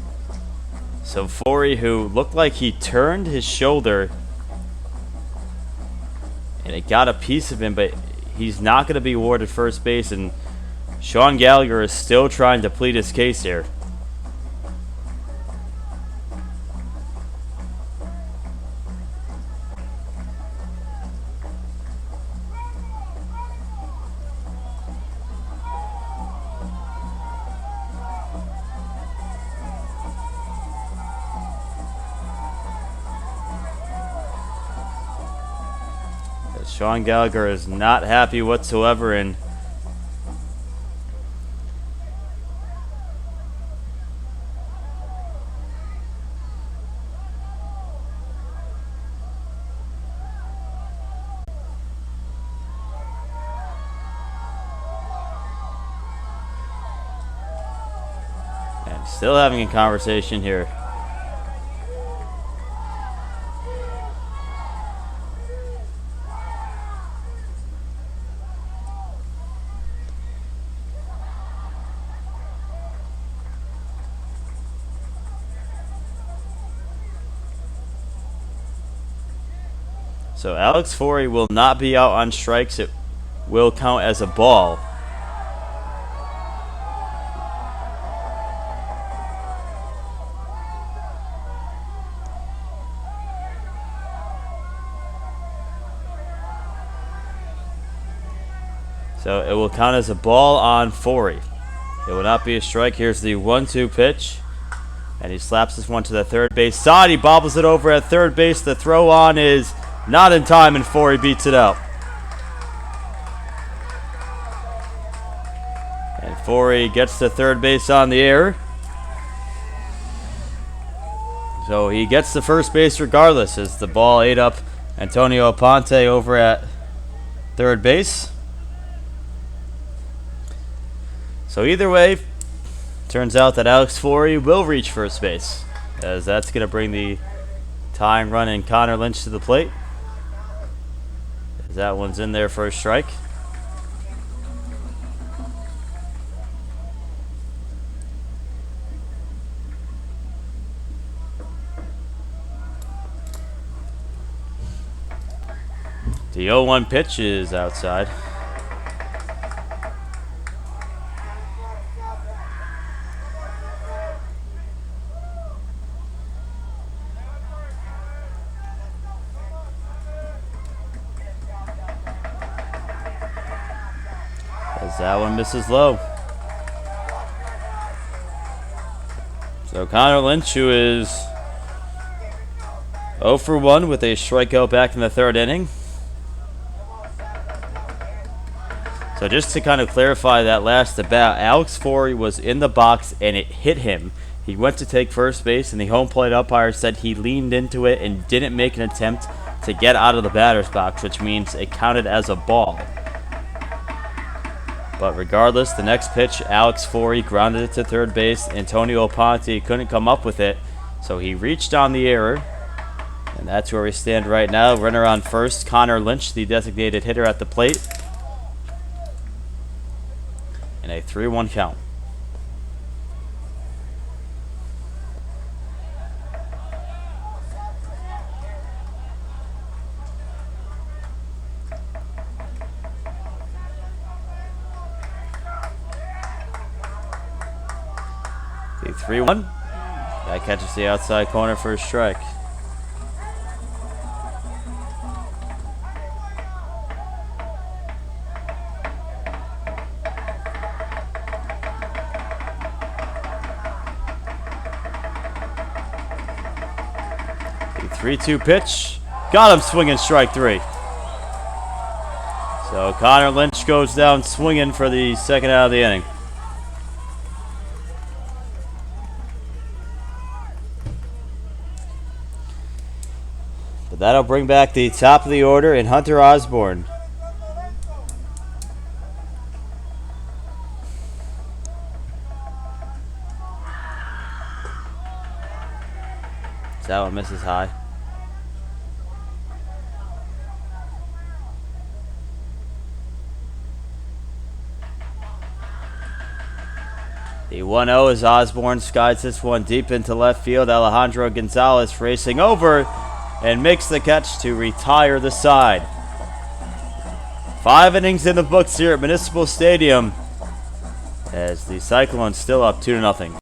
So Forey, who looked like he turned his shoulder and it got a piece of him, but he's not going to be awarded first base, and Sean Gallagher is still trying to plead his case here. Sean Gallagher is not happy whatsoever, and still having a conversation here. So Alex Forey will not be out on strikes. It will count as a ball. So it will count as a ball on Forey. It will not be a strike. Here's the 1-2 pitch. And he slaps this one to the third base side. He bobbles it over at third base. The throw on is not in time, and Forey beats it out. And Forey gets to third base on the air. So he gets to first base regardless as the ball ate up Antonio Ponce over at third base. So either way, turns out that Alex Forey will reach first base, as that's going to bring the tying run in Connor Lynch to the plate. As that one's in there for a strike. The 0-1 pitch is outside. As that one misses low. So Connor Lynch, who is 0 for 1 with a strikeout back in the third inning. So just to kind of clarify that last at bat, Alex Forey was in the box and it hit him. He went to take first base and the home plate umpire said he leaned into it and didn't make an attempt to get out of the batter's box, which means it counted as a ball. But regardless, the next pitch, Alex Forey grounded it to third base. Antonio Ponce couldn't come up with it, so he reached on the error. And that's where we stand right now. Runner on first, Connor Lynch, the designated hitter at the plate. And a 3-1 count. The 3-1. That catches the outside corner for a strike. The 3-2 pitch. Got him swinging, strike 3. So Connor Lynch goes down swinging for the second out of the inning. But that'll bring back the top of the order in Hunter Osborne. That one misses high. The 1-0 as Osborne skies this one deep into left field. Alejandro Gonzalez racing over and makes the catch to retire the side. 5 innings in the books here at Municipal Stadium as the Cyclones still up 2-0.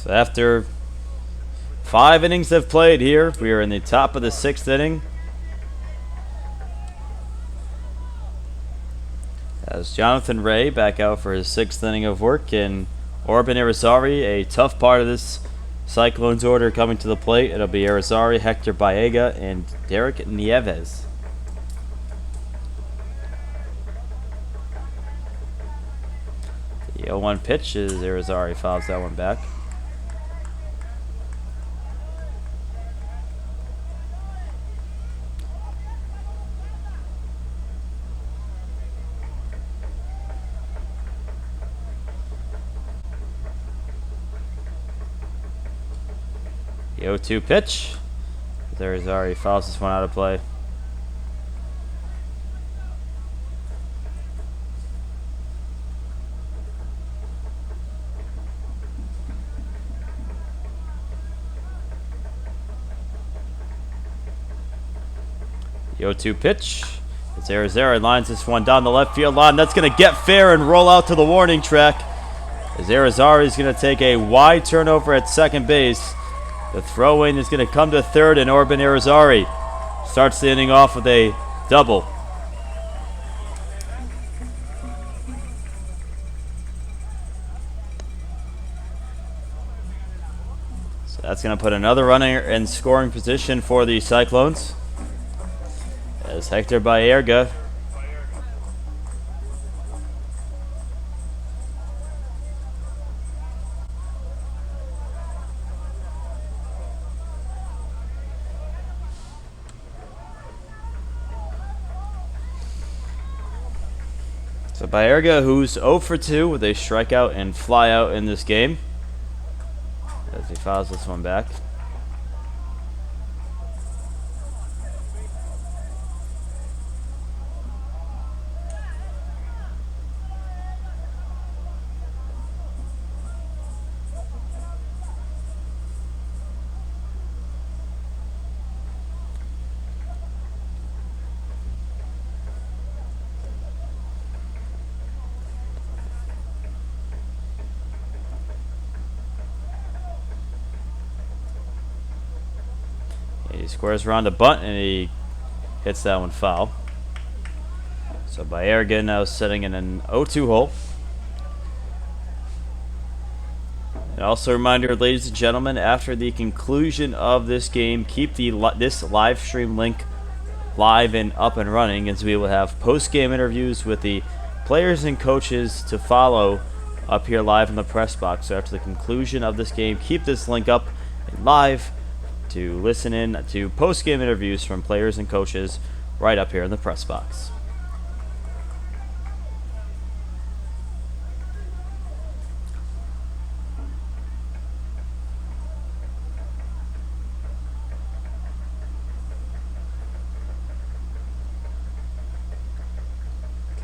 So after 5 innings have played here, we are in the top of the 6th inning. As Jonathan Ray back out for his 6th inning of work, and Orban Irizarry, a tough part of this Cyclones order coming to the plate. It'll be Irizarry, Hector Baega, and Derek Nieves. The 0-1 pitch is Irizarry fouls that one back. The 0-2 pitch. Irizarry fouls this one out of play. The 0-2 pitch. It's Irizarry lines this one down the left field line. That's going to get fair and roll out to the warning track. As Irizarry is going to take a wide turnover at second base. The throw-in is going to come to third, and Orban Irizarry starts the inning off with a double. So that's going to put another runner in scoring position for the Cyclones. As Hector Baerga So Baerga, who's 0 for 2 with a strikeout and flyout in this game, as he fouls this one back. He squares around a bunt and he hits that one foul. So Baerga now sitting in an 0-2 hole. And also a reminder, ladies and gentlemen, after the conclusion of this game, keep this live stream link live and up and running, as we will have post-game interviews with the players and coaches to follow up here live in the press box. So after the conclusion of this game, keep this link up and live to listen in to post-game interviews from players and coaches right up here in the press box.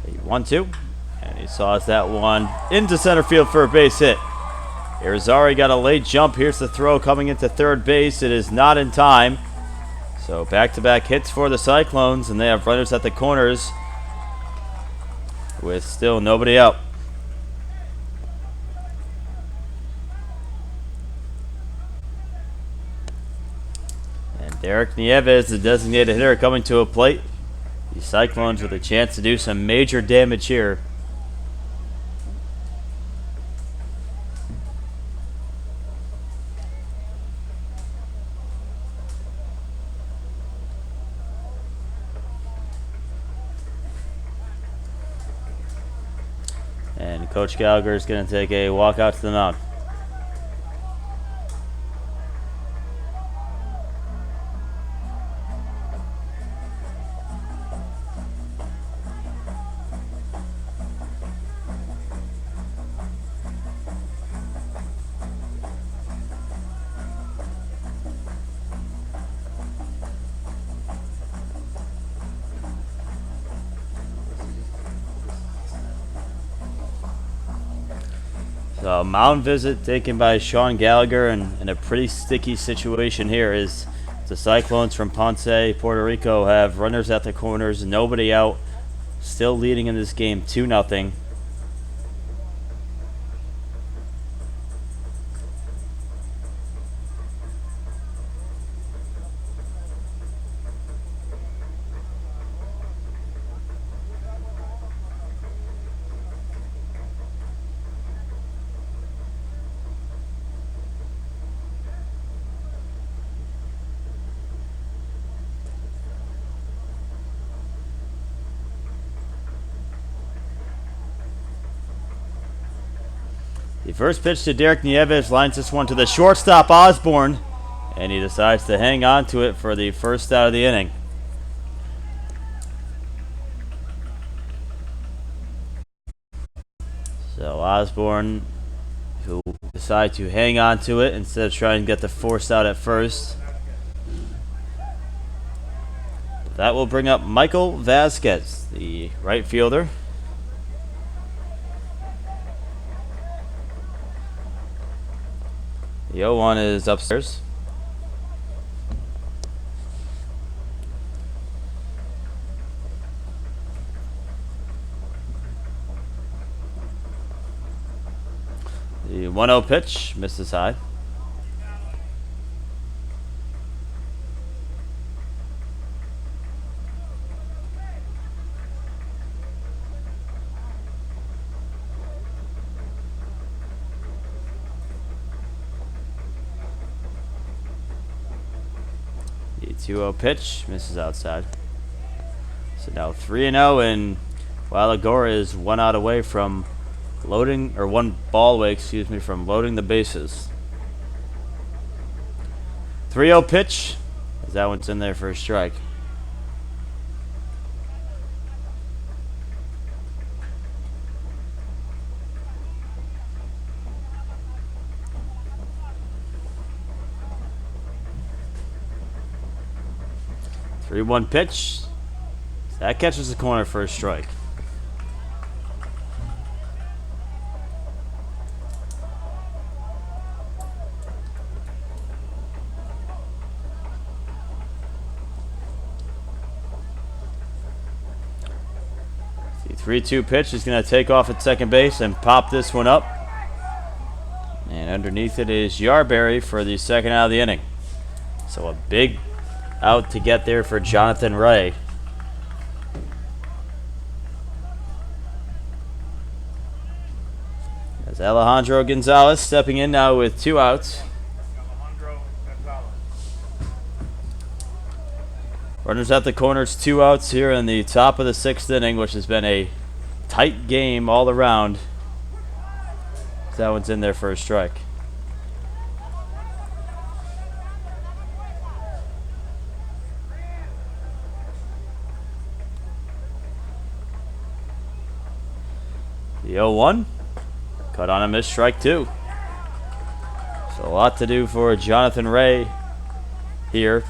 Okay, 1-2, and he saws that one into center field for a base hit. Irizarry got a late jump. Here's the throw coming into third base. It is not in time. So back-to-back hits for the Cyclones, and they have runners at the corners with still nobody out. And Derek Nieves, the designated hitter, coming to a plate. The Cyclones with a chance to do some major damage here. And Coach Gallagher is going to take a walk out to the mound. So mound visit taken by Sean Gallagher, and in a pretty sticky situation here is the Cyclones from Ponce, Puerto Rico, have runners at the corners, nobody out, still leading in this game 2-0. The first pitch to Derek Nieves lines this one to the shortstop Osborne, and he decides to hang on to it for the first out of the inning. So Osborne, who decided to hang on to it instead of trying to get the force out at first. That will bring up Michael Vasquez, the right fielder. The 0-1 is upstairs. The 1-0 pitch misses high. The 2-0 pitch misses outside. So now 3-0, and Walagora is 1 out away from loading, or 1 ball away, excuse me, from loading the bases. 3-0 pitch, as that one's in there for a strike. Three-one pitch. That catches the corner for a strike. The 3-2 pitch is going to take off at second base and pop this one up. And underneath it is Yarberry for the second out of the inning. So a big out to get there for Jonathan Ray. As Alejandro Gonzalez stepping in now with 2 outs. Runners at the corners, 2 outs here in the top of the 6th inning, which has been a tight game all around. That one's in there for a strike. The 0-1. Cut on a missed strike 2. So a lot to do for Jonathan Ray here.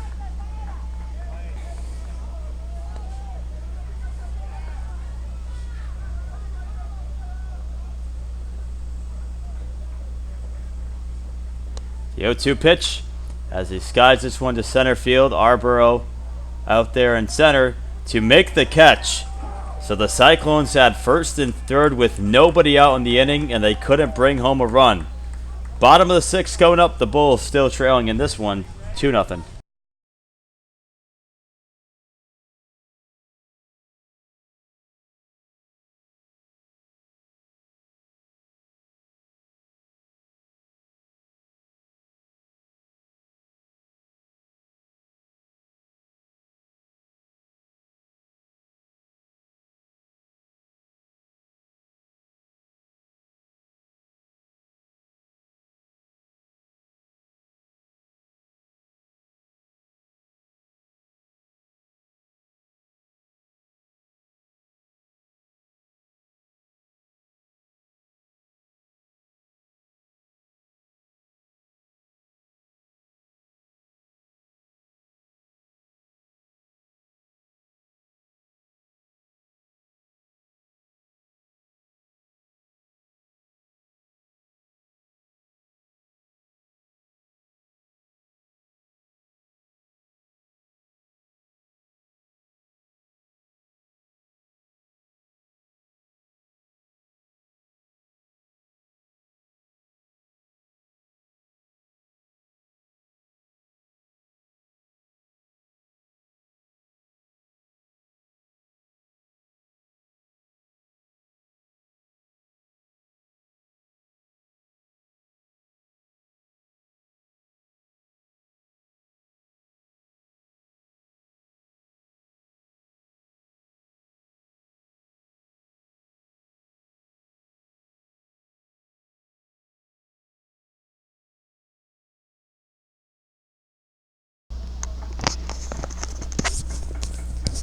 The 0-2 pitch as he skies this one to center field. Arborough out there in center to make the catch. So the Cyclones had first and third with nobody out in the inning, and they couldn't bring home a run. Bottom of the 6th going up. The Bulls still trailing in this one, 2-0.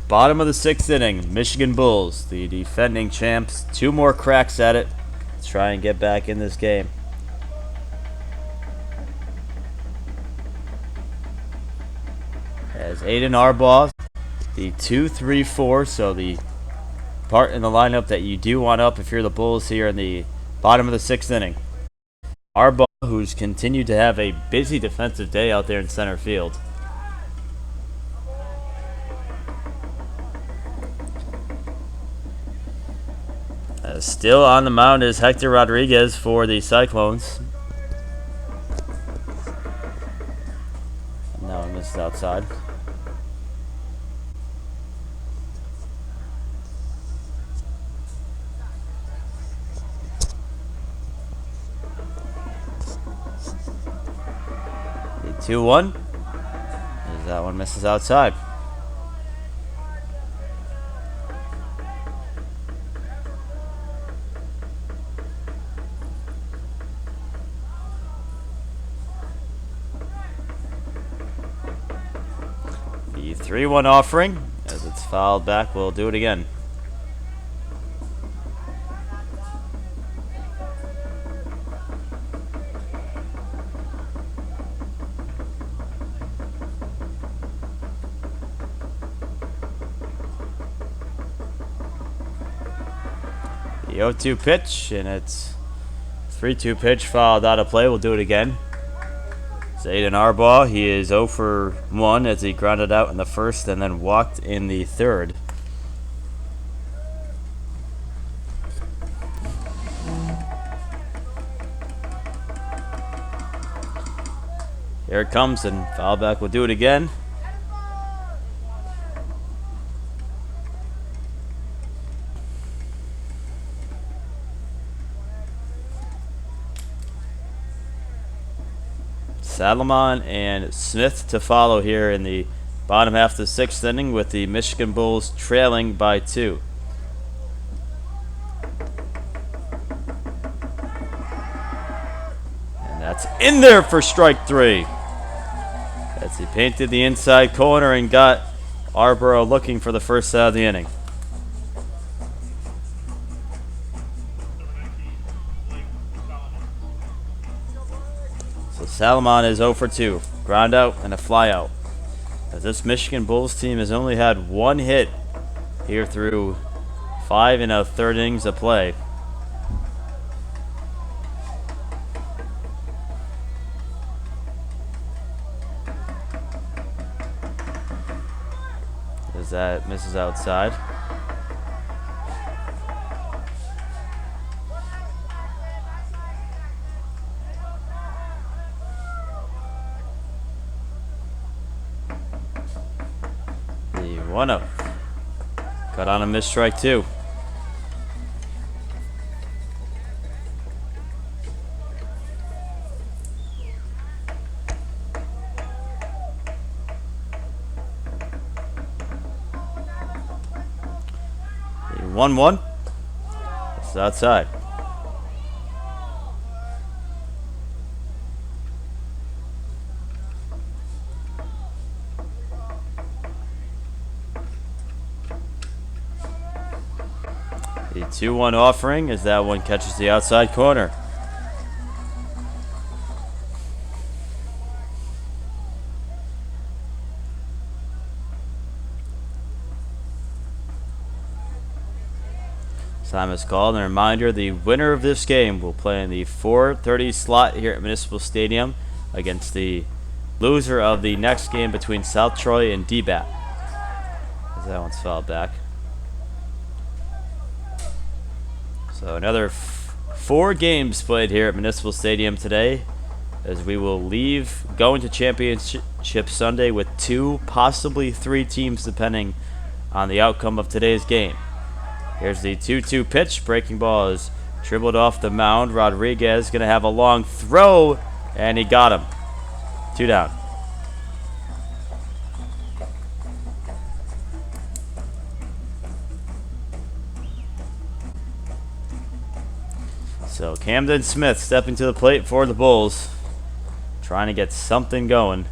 Bottom of the 6th inning, Michigan Bulls, the defending champs, 2 more cracks at it. Let's try and get back in this game. As Aiden Arbaugh, the 2-3-4, so the part in the lineup that you do want up if you're the Bulls here in the bottom of the 6th inning. Arbaugh, who's continued to have a busy defensive day out there in center field. Still on the mound is Hector Rodriguez for the Cyclones. Now he misses outside. The 2-1. As that one misses outside. The 3-1 offering, as it's fouled back, we'll do it again. The 0-2 pitch, and it's 3-2 pitch fouled out of play. We'll do it again. Aiden Arbaugh, he is 0 for 1 as he grounded out in the first and then walked in the third. Here it comes, and foul back will do it again. Salomon and Smith to follow here in the bottom half of the 6th inning, with the Michigan Bulls trailing by 2. And that's in there for strike 3. As he painted the inside corner and got Arbaugh looking for the first out of the inning. Salomon is 0 for 2. Ground out and a fly out. As this Michigan Bulls team has only had 1 hit here through 5 1/3 innings of play. As that misses outside. The 1-0. Cut on a missed strike 2. The 1-1. It's outside. The 2-1 offering, as that one catches the outside corner. Time is called, and a reminder, the winner of this game will play in the 4:30 slot here at Municipal Stadium against the loser of the next game between South Troy and DBAT. As that one's fouled back. So another 4 games played here at Municipal Stadium today, as we will leave going to Championship Sunday with 2, possibly 3 teams depending on the outcome of today's game. Here's the 2-2 pitch. Breaking ball is dribbled off the mound. Rodriguez going to have a long throw, and he got him. 2 down. So Camden Smith stepping to the plate for the Bulls, trying to get something going.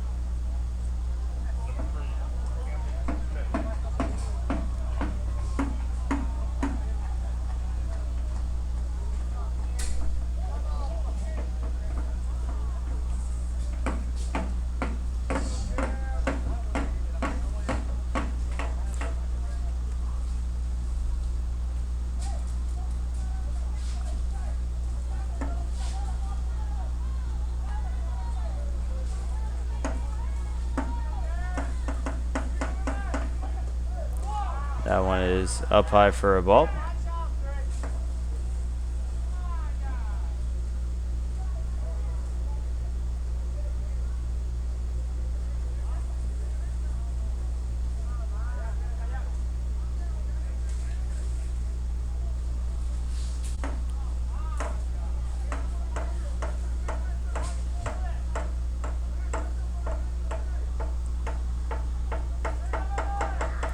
That one is up high for a ball.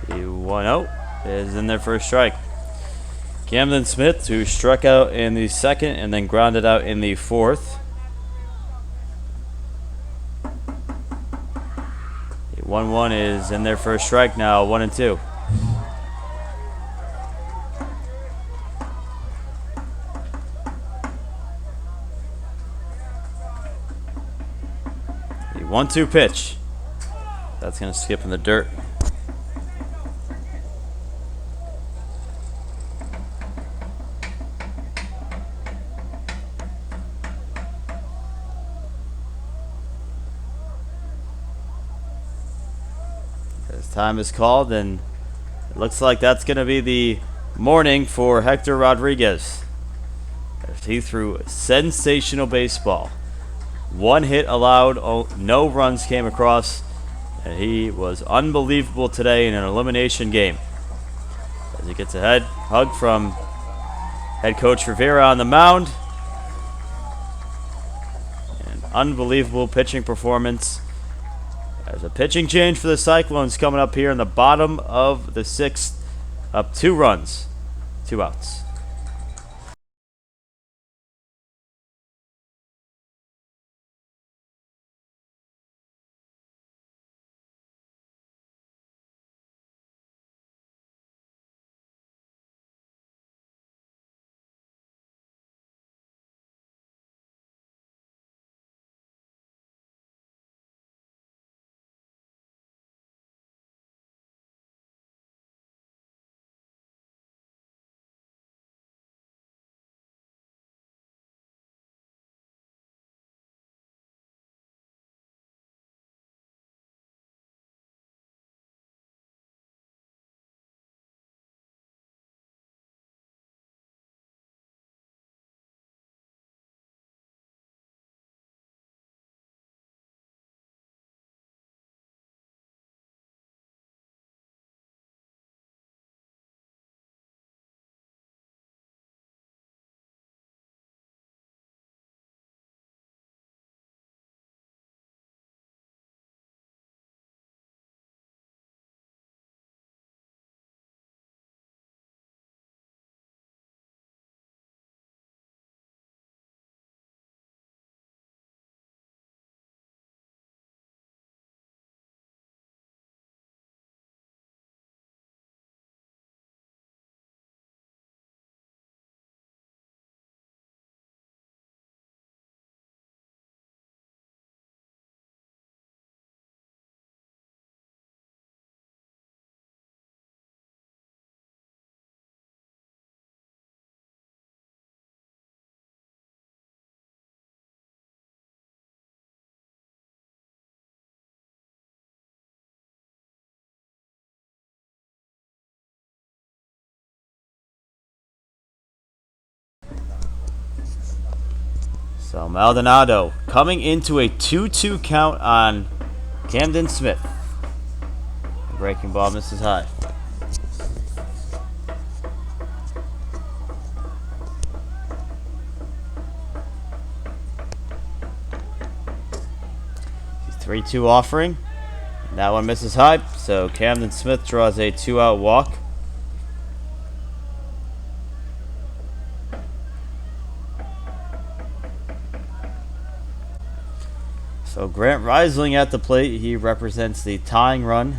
The 1-0 is in there for a strike. Camden Smith, who struck out in the second and then grounded out in the fourth. The 1-1 is in there for a strike now, 1-2. The 1-2 pitch. That's going to skip in the dirt. As time is called, and it looks like that's going to be the morning for Hector Rodriguez, as he threw sensational baseball. One hit allowed, no runs came across, and he was unbelievable today in an elimination game. As he gets a hug from head coach Rivera on the mound. An unbelievable pitching performance. There's a pitching change for the Cyclones coming up here in the bottom of the sixth. Up 2 runs, 2 outs. So Maldonado coming into a 2-2 count on Camden Smith. The breaking ball misses high. The 3-2 offering. And that one misses high. So Camden Smith draws a 2-out walk. So Grant Reisling at the plate. He represents the tying run.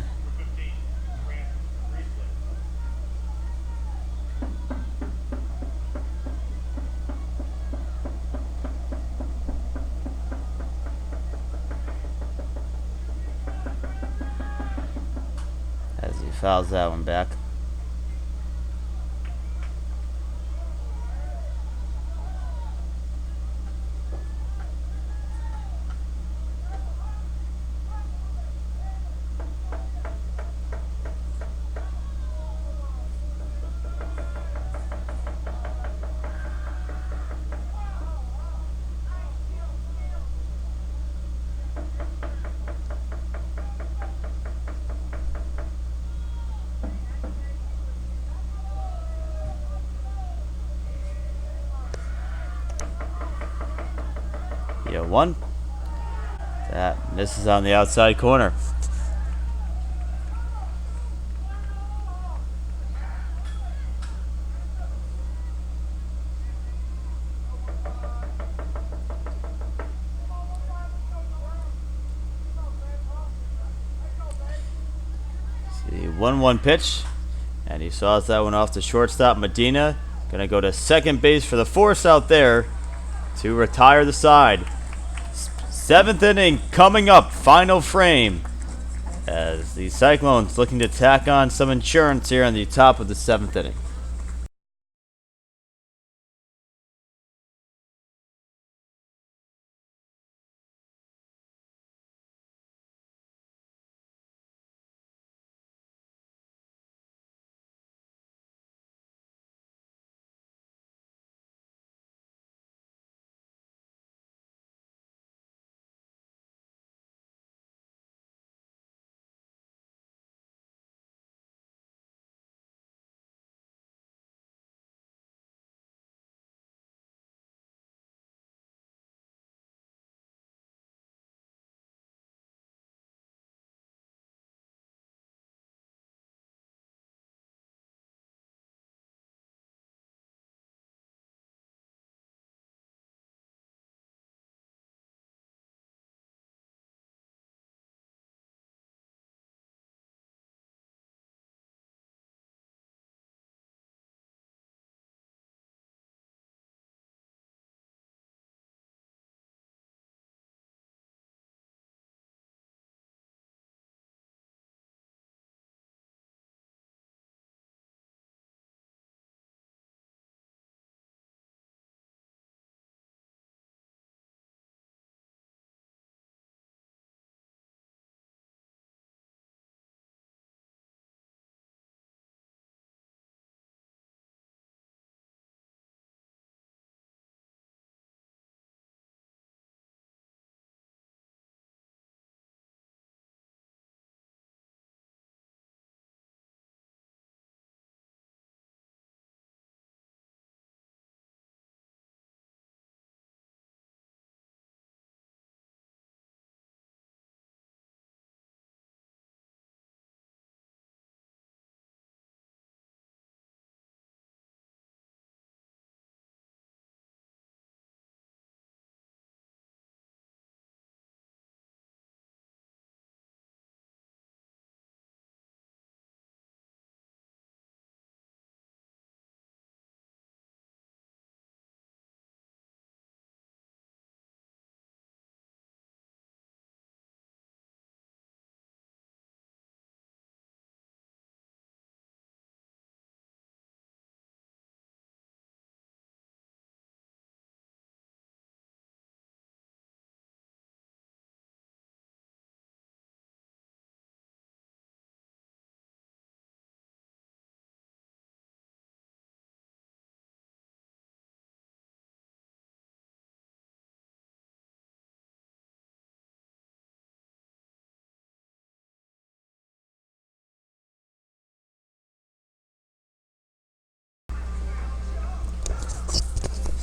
As he fouls that one back. 1. That misses on the outside corner. See, 1-1 pitch. And he saws that one off to shortstop Medina. Gonna go to second base for the force out there to retire the side. 7th inning coming up, final frame. As the Cyclones looking to tack on some insurance here on the top of the 7th inning.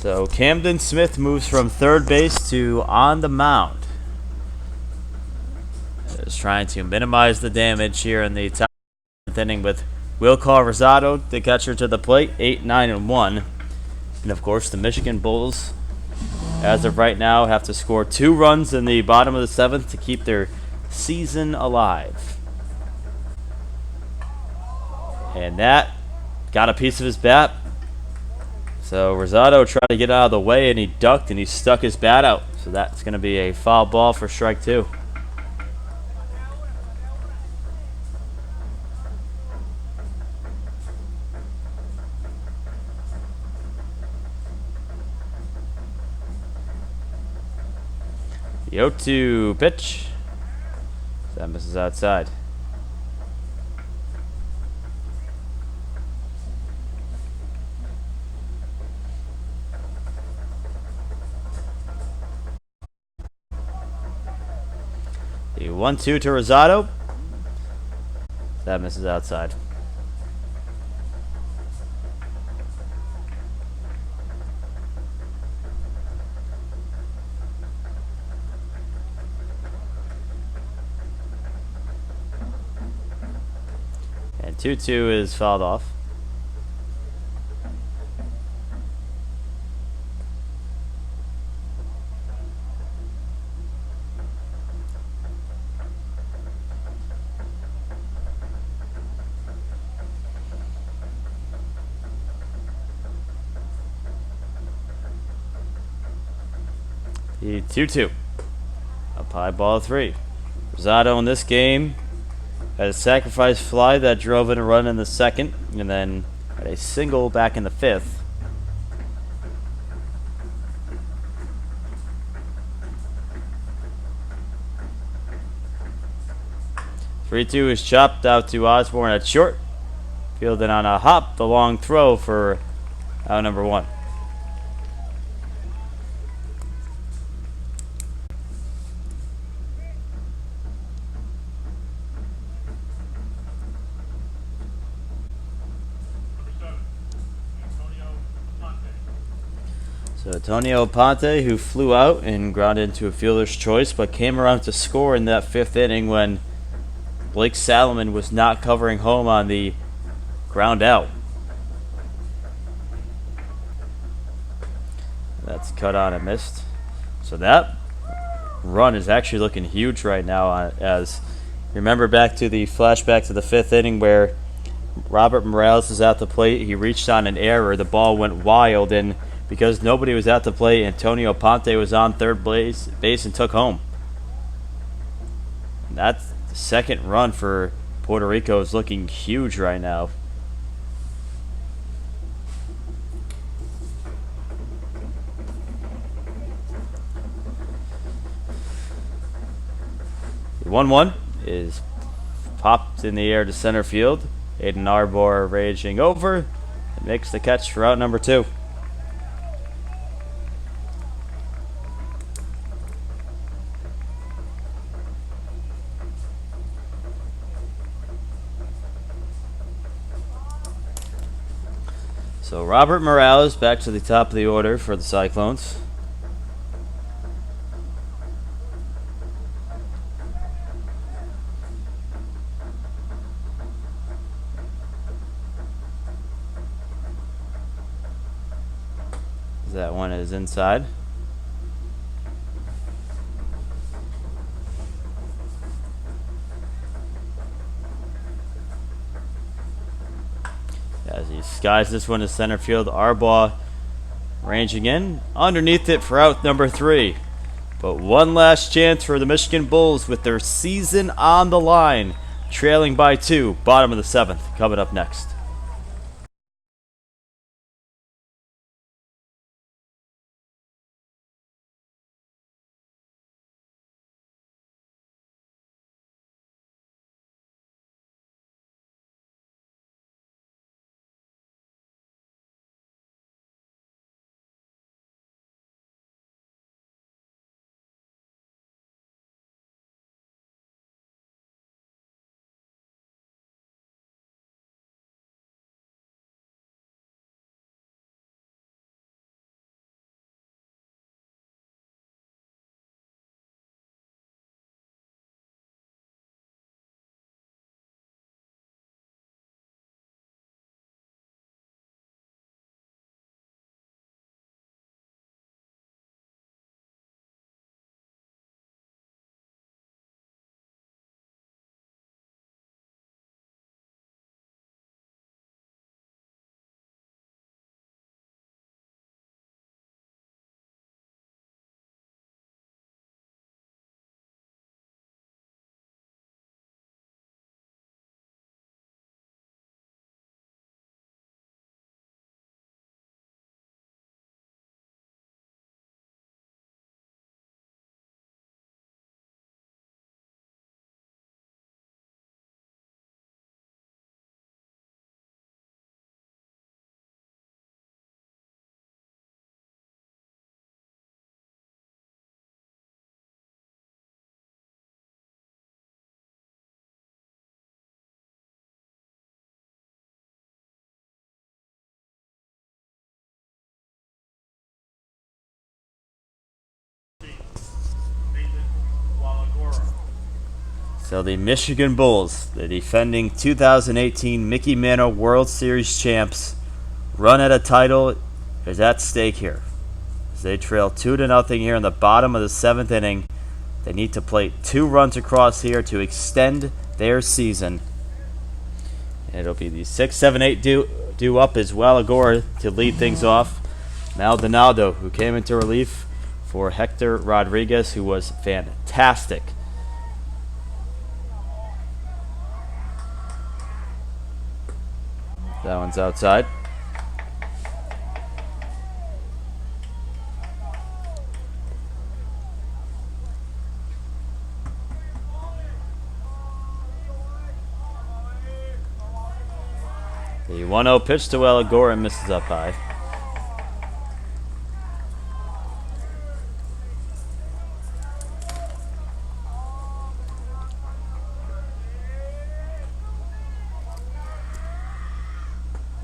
So Camden Smith moves from third base to on the mound. Just trying to minimize the damage here in the top inning with Wilcar Rosado, the catcher, to the plate, 8-9-1. And of course, the Michigan Bulls, as of right now, have to score 2 runs in the bottom of the 7th to keep their season alive. And that got a piece of his bat. So Rosado tried to get out of the way, and he ducked, and he stuck his bat out. So that's going to be a foul ball for strike 2. The 0-2 pitch. That misses outside. The 1-2 to Rosado. That misses outside. 2-2 is fouled off. The 2-2. Up high, ball 3. Rosado in this game had a sacrifice fly that drove in a run in the second, and then had a single back in the fifth. Three-two is chopped out to Osborne at short. Fielding on a hop, the long throw for out number 1. So Antonio Ponce, who flew out and grounded into a fielder's choice, but came around to score in that 5th inning when Blake Salomon was not covering home on the ground out. That's cut on and missed. So that run is actually looking huge right now. As remember back to the flashback to the 5th inning where Robert Morales is at the plate, he reached on an error, the ball went wild, and because nobody was at the plate, Antonio Ponce was on third base and took home. And that's the second run for Puerto Rico is looking huge right now. The 1-1 is popped in the air to center field. Aiden Arbor raging over and makes the catch for out number 2. So Robert Morales back to the top of the order for the Cyclones. That one is inside. As he skies this one to center field, Arbaugh ranging in underneath it for out number 3. But one last chance for the Michigan Bulls with their season on the line, trailing by 2, bottom of the 7th, coming up next. So the Michigan Bulls, the defending 2018 Mickey Mantle World Series champs, run at a title is at stake here. As they trail 2-0 here in the bottom of the 7th inning. They need to play 2 runs across here to extend their season. And it'll be the 6, 7, 8 due up as well. Agora to lead things off. Maldonado, who came into relief for Hector Rodriguez, who was fantastic. That one's outside. The 1-0 pitch to Agora misses up high.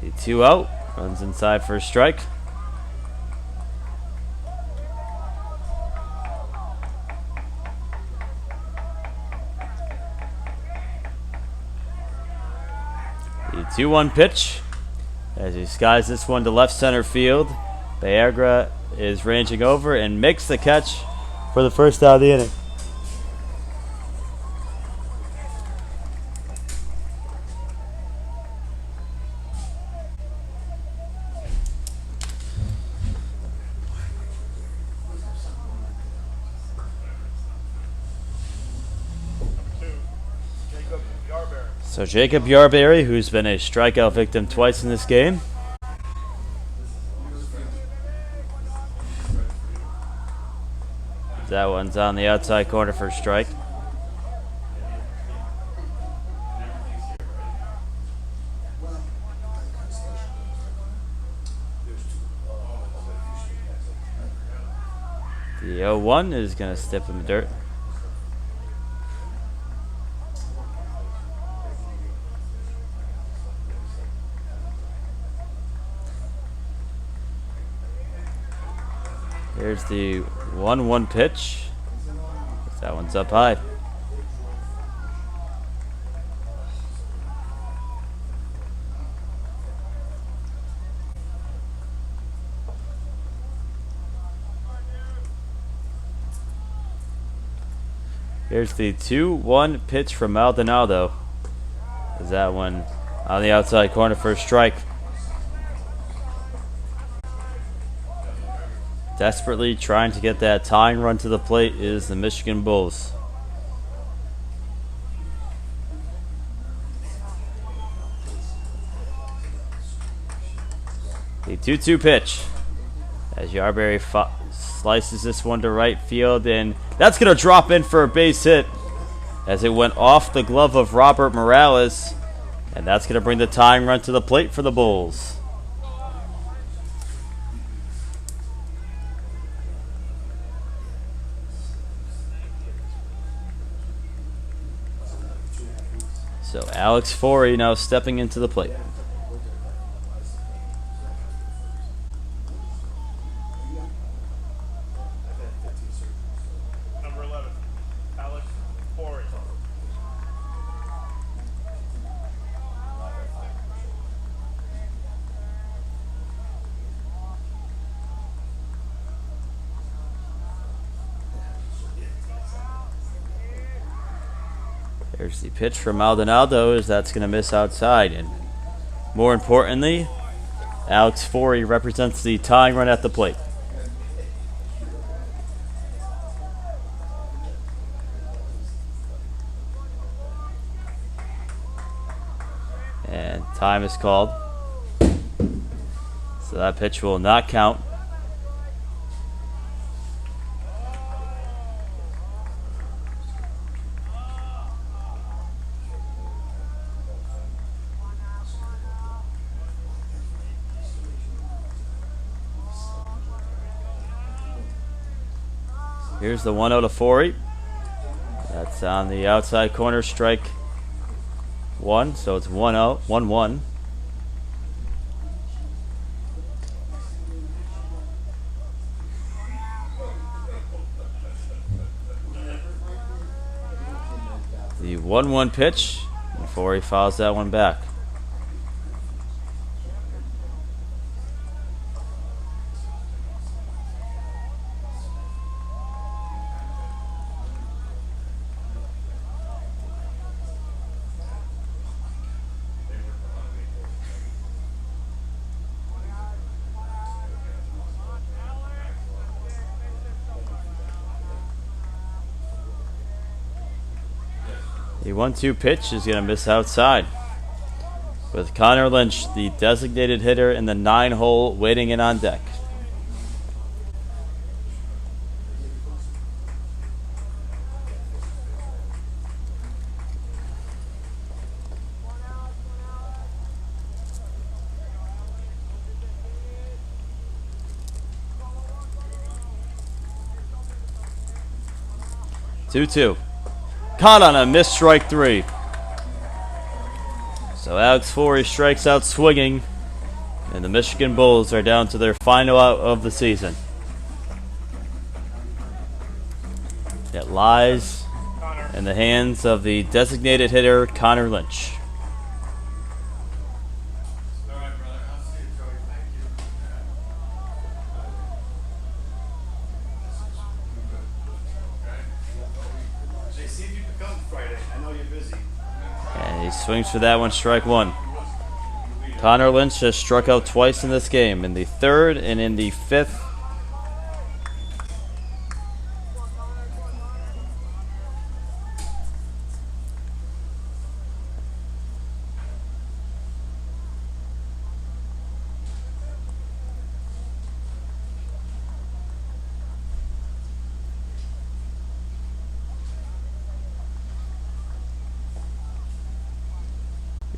The 2-0 runs inside for a strike. The 2-1 pitch as he skies this one to left center field. Baerga is ranging over and makes the catch for the first out of the inning. So Jacob Yarberry, who's been a strikeout victim twice in this game. That one's on the outside corner for a strike. The 0-1 is going to step in the dirt. Here's the 1-1 pitch. That one's up high. Here's the 2-1 pitch from Maldonado. Is that one on the outside corner for a strike? Desperately trying to get that tying run to the plate is the Michigan Bulls. The 2-2 pitch as Yarberry slices this one to right field, and that's going to drop in for a base hit as it went off the glove of Robert Morales, and that's going to bring the tying run to the plate for the Bulls. So Alex Forey now stepping into the plate. Number 11, Alex Forey. There's the pitch from Maldonado, as that's going to miss outside. And more importantly, Alex Forey represents the tying run at the plate. And time is called. So that pitch will not count. Here's the 1-0 to Forey. That's on the outside corner, strike one. So it's 1-0, 1-1. The 1-1 pitch before he fouls that one back. The 1-2 pitch is going to miss outside, with Connor Lynch, the designated hitter in the 9-hole, waiting in on deck. Two. Caught on a missed strike 3. So Alex Forey strikes out swinging, and the Michigan Bulls are down to their final out of the season. It lies in the hands of the designated hitter, Connor Lynch. And he swings for that one, strike 1. Connor Lynch has struck out twice in this game, in the 3rd and in the 5th.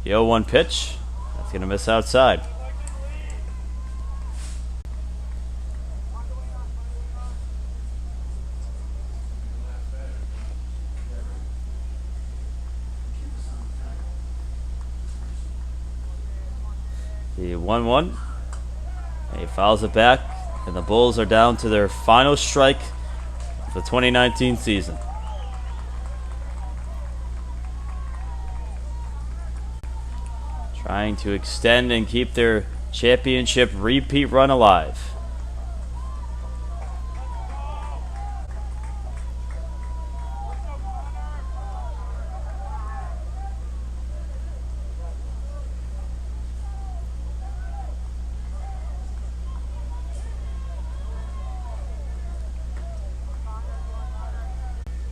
The 0-1 pitch, that's going to miss outside. The 1-1, and he fouls it back, and the Bulls are down to their final strike of the 2019 season. Trying to extend and keep their championship repeat run alive.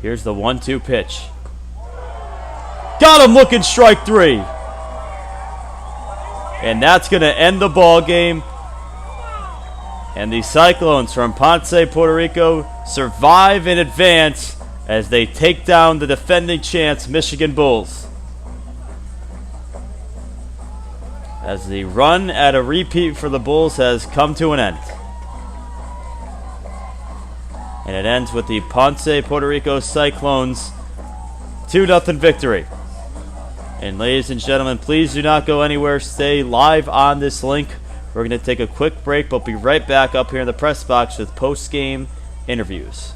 Here's the 1-2 pitch. Got him looking, strike 3. And that's going to end the ball game. And the Cyclones from Ponce, Puerto Rico survive in advance as they take down the defending champs Michigan Bulls. As the run at a repeat for the Bulls has come to an end. And it ends with the Ponce, Puerto Rico Cyclones 2-0 victory. And ladies and gentlemen, please do not go anywhere. Stay live on this link. We're going to take a quick break, but be right back up here in the press box with post-game interviews.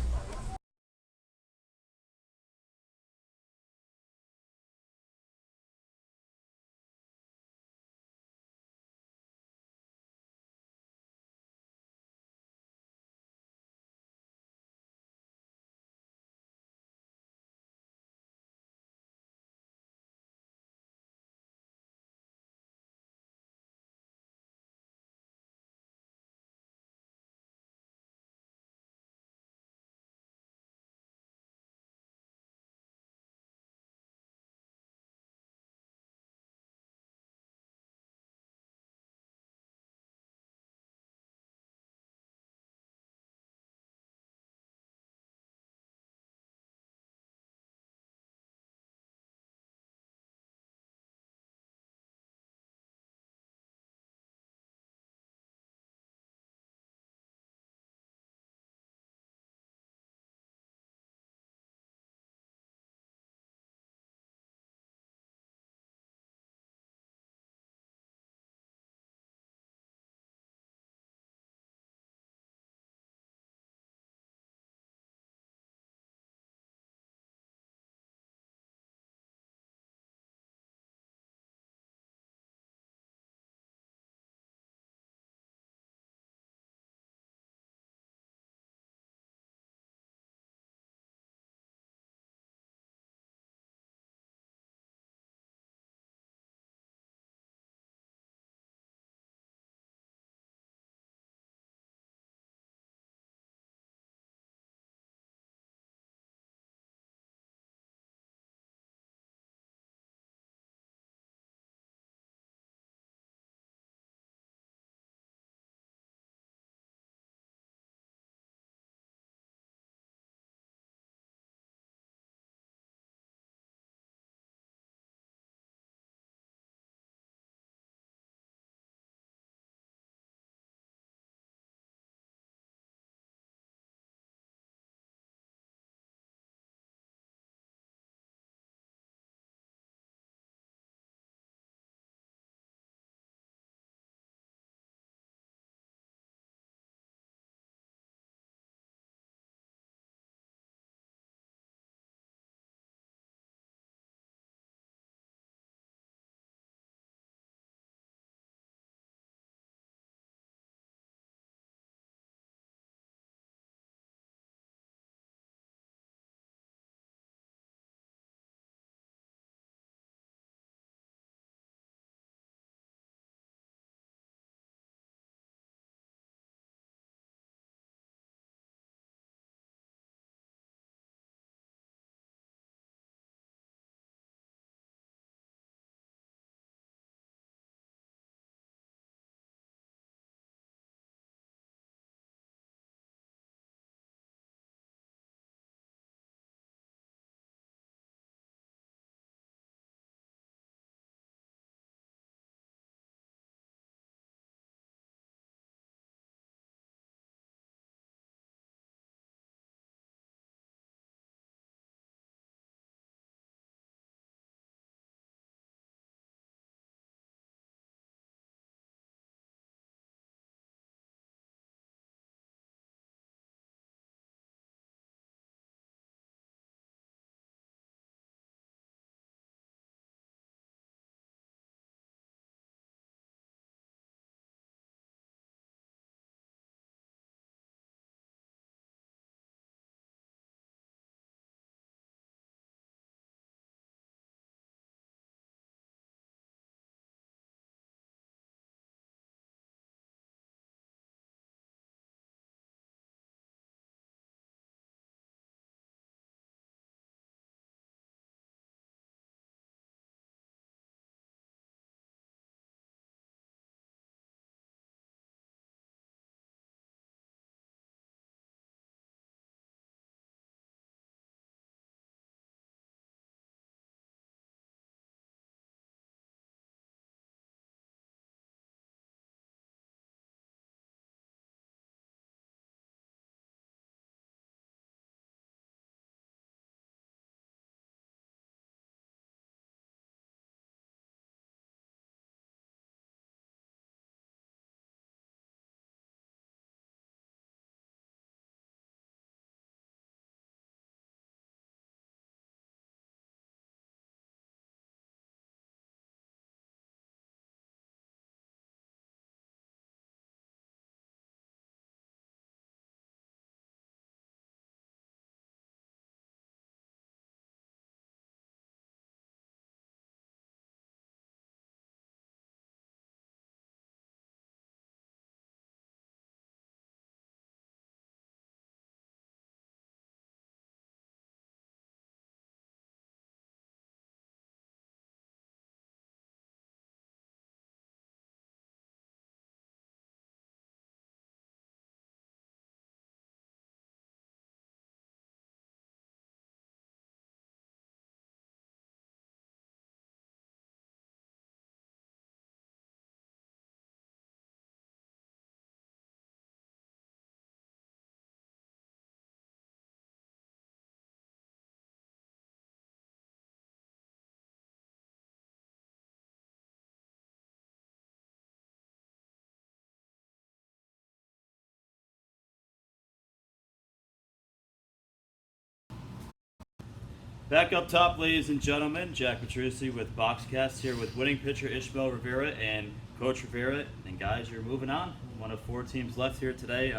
Back up top, ladies and gentlemen, Jack Petrucci with Boxcast here with winning pitcher Ishmael Rivera and Coach Rivera. And guys, you're moving on. One of 4 teams left here today.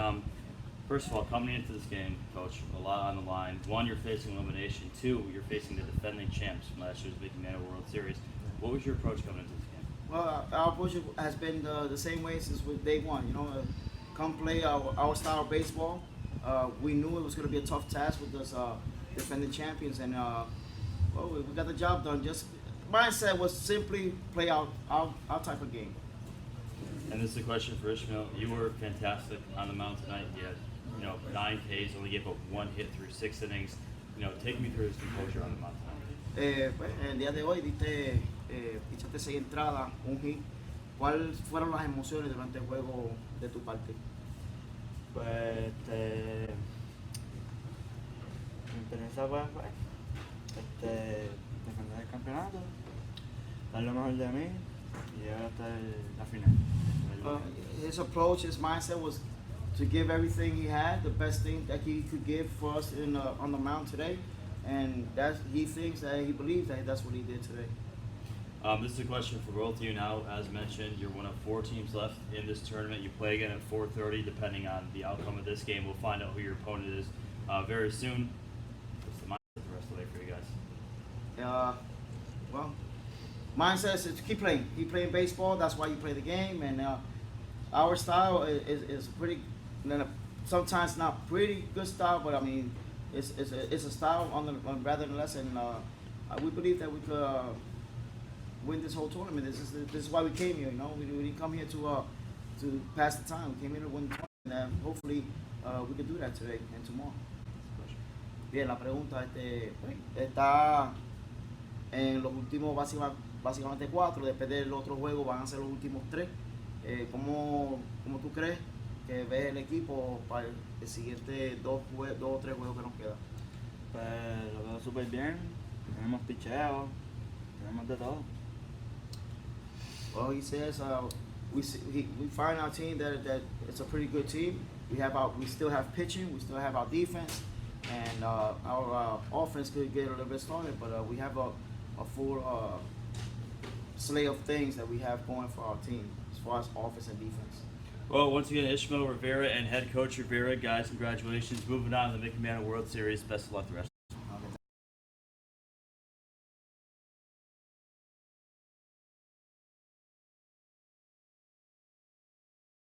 First of all, coming into this game, Coach, a lot on the line. 1, you're facing elimination. 2, you're facing the defending champs from last year's Mickey Mantle World Series. What was your approach coming into this game? Well, our approach has been the same way since with day one. You know, come play our style of baseball. We knew it was going to be a tough task with us defending champions, and well, we got the job done. Just mindset was simply play our type of game. And this is a question for Ishmael. You were fantastic on the mound tonight. You had, 9 Ks, only gave up 1 hit through 6 innings. Take me through his composure on the mound tonight. Pues, el día de hoy pichaste 6 entradas, un hit. ¿Cuáles fueron las emociones durante el juego de tu parte? Pues mi experiencia fue defender el campeonato, dar lo mejor de mí y llegar hasta la final. His approach, his mindset was to give everything he had, the best thing that he could give for us on the mound today, and he believes that that's what he did today. This is a question for both of you now. As mentioned, you're one of 4 teams left in this tournament. You play again at 4:30, depending on the outcome of this game. We'll find out who your opponent is very soon. What's the mindset the rest of the way for you guys? Well, mindset is to keep playing baseball. That's why you play the game, and our style is pretty. Sometimes not pretty good style, but I mean, it's a style rather than less, and we believe that we could win this whole tournament. This is why we came here. We didn't come here to pass the time. We came here to win the tournament, and hopefully we can do that today and tomorrow. Bien, la pregunta está en los últimos básicamente 4. Después del otro juego van a ser los últimos 3. ¿Cómo tú crees que ves el equipo para el siguiente 2 o 3 juegos que nos quedan? Pues lo veo súper bien, tenemos picheo, tenemos de todo. Well, he says we find our team that it's a pretty good team. We still have pitching, we still have our defense, and our offense could get a little bit started, but we have a full slate of things that we have going for our team as far as offense and defense. Well, once again, Ishmael Rivera and head coach Rivera, guys, congratulations. Moving on to the Mickey Mantle World Series. Best of luck the rest.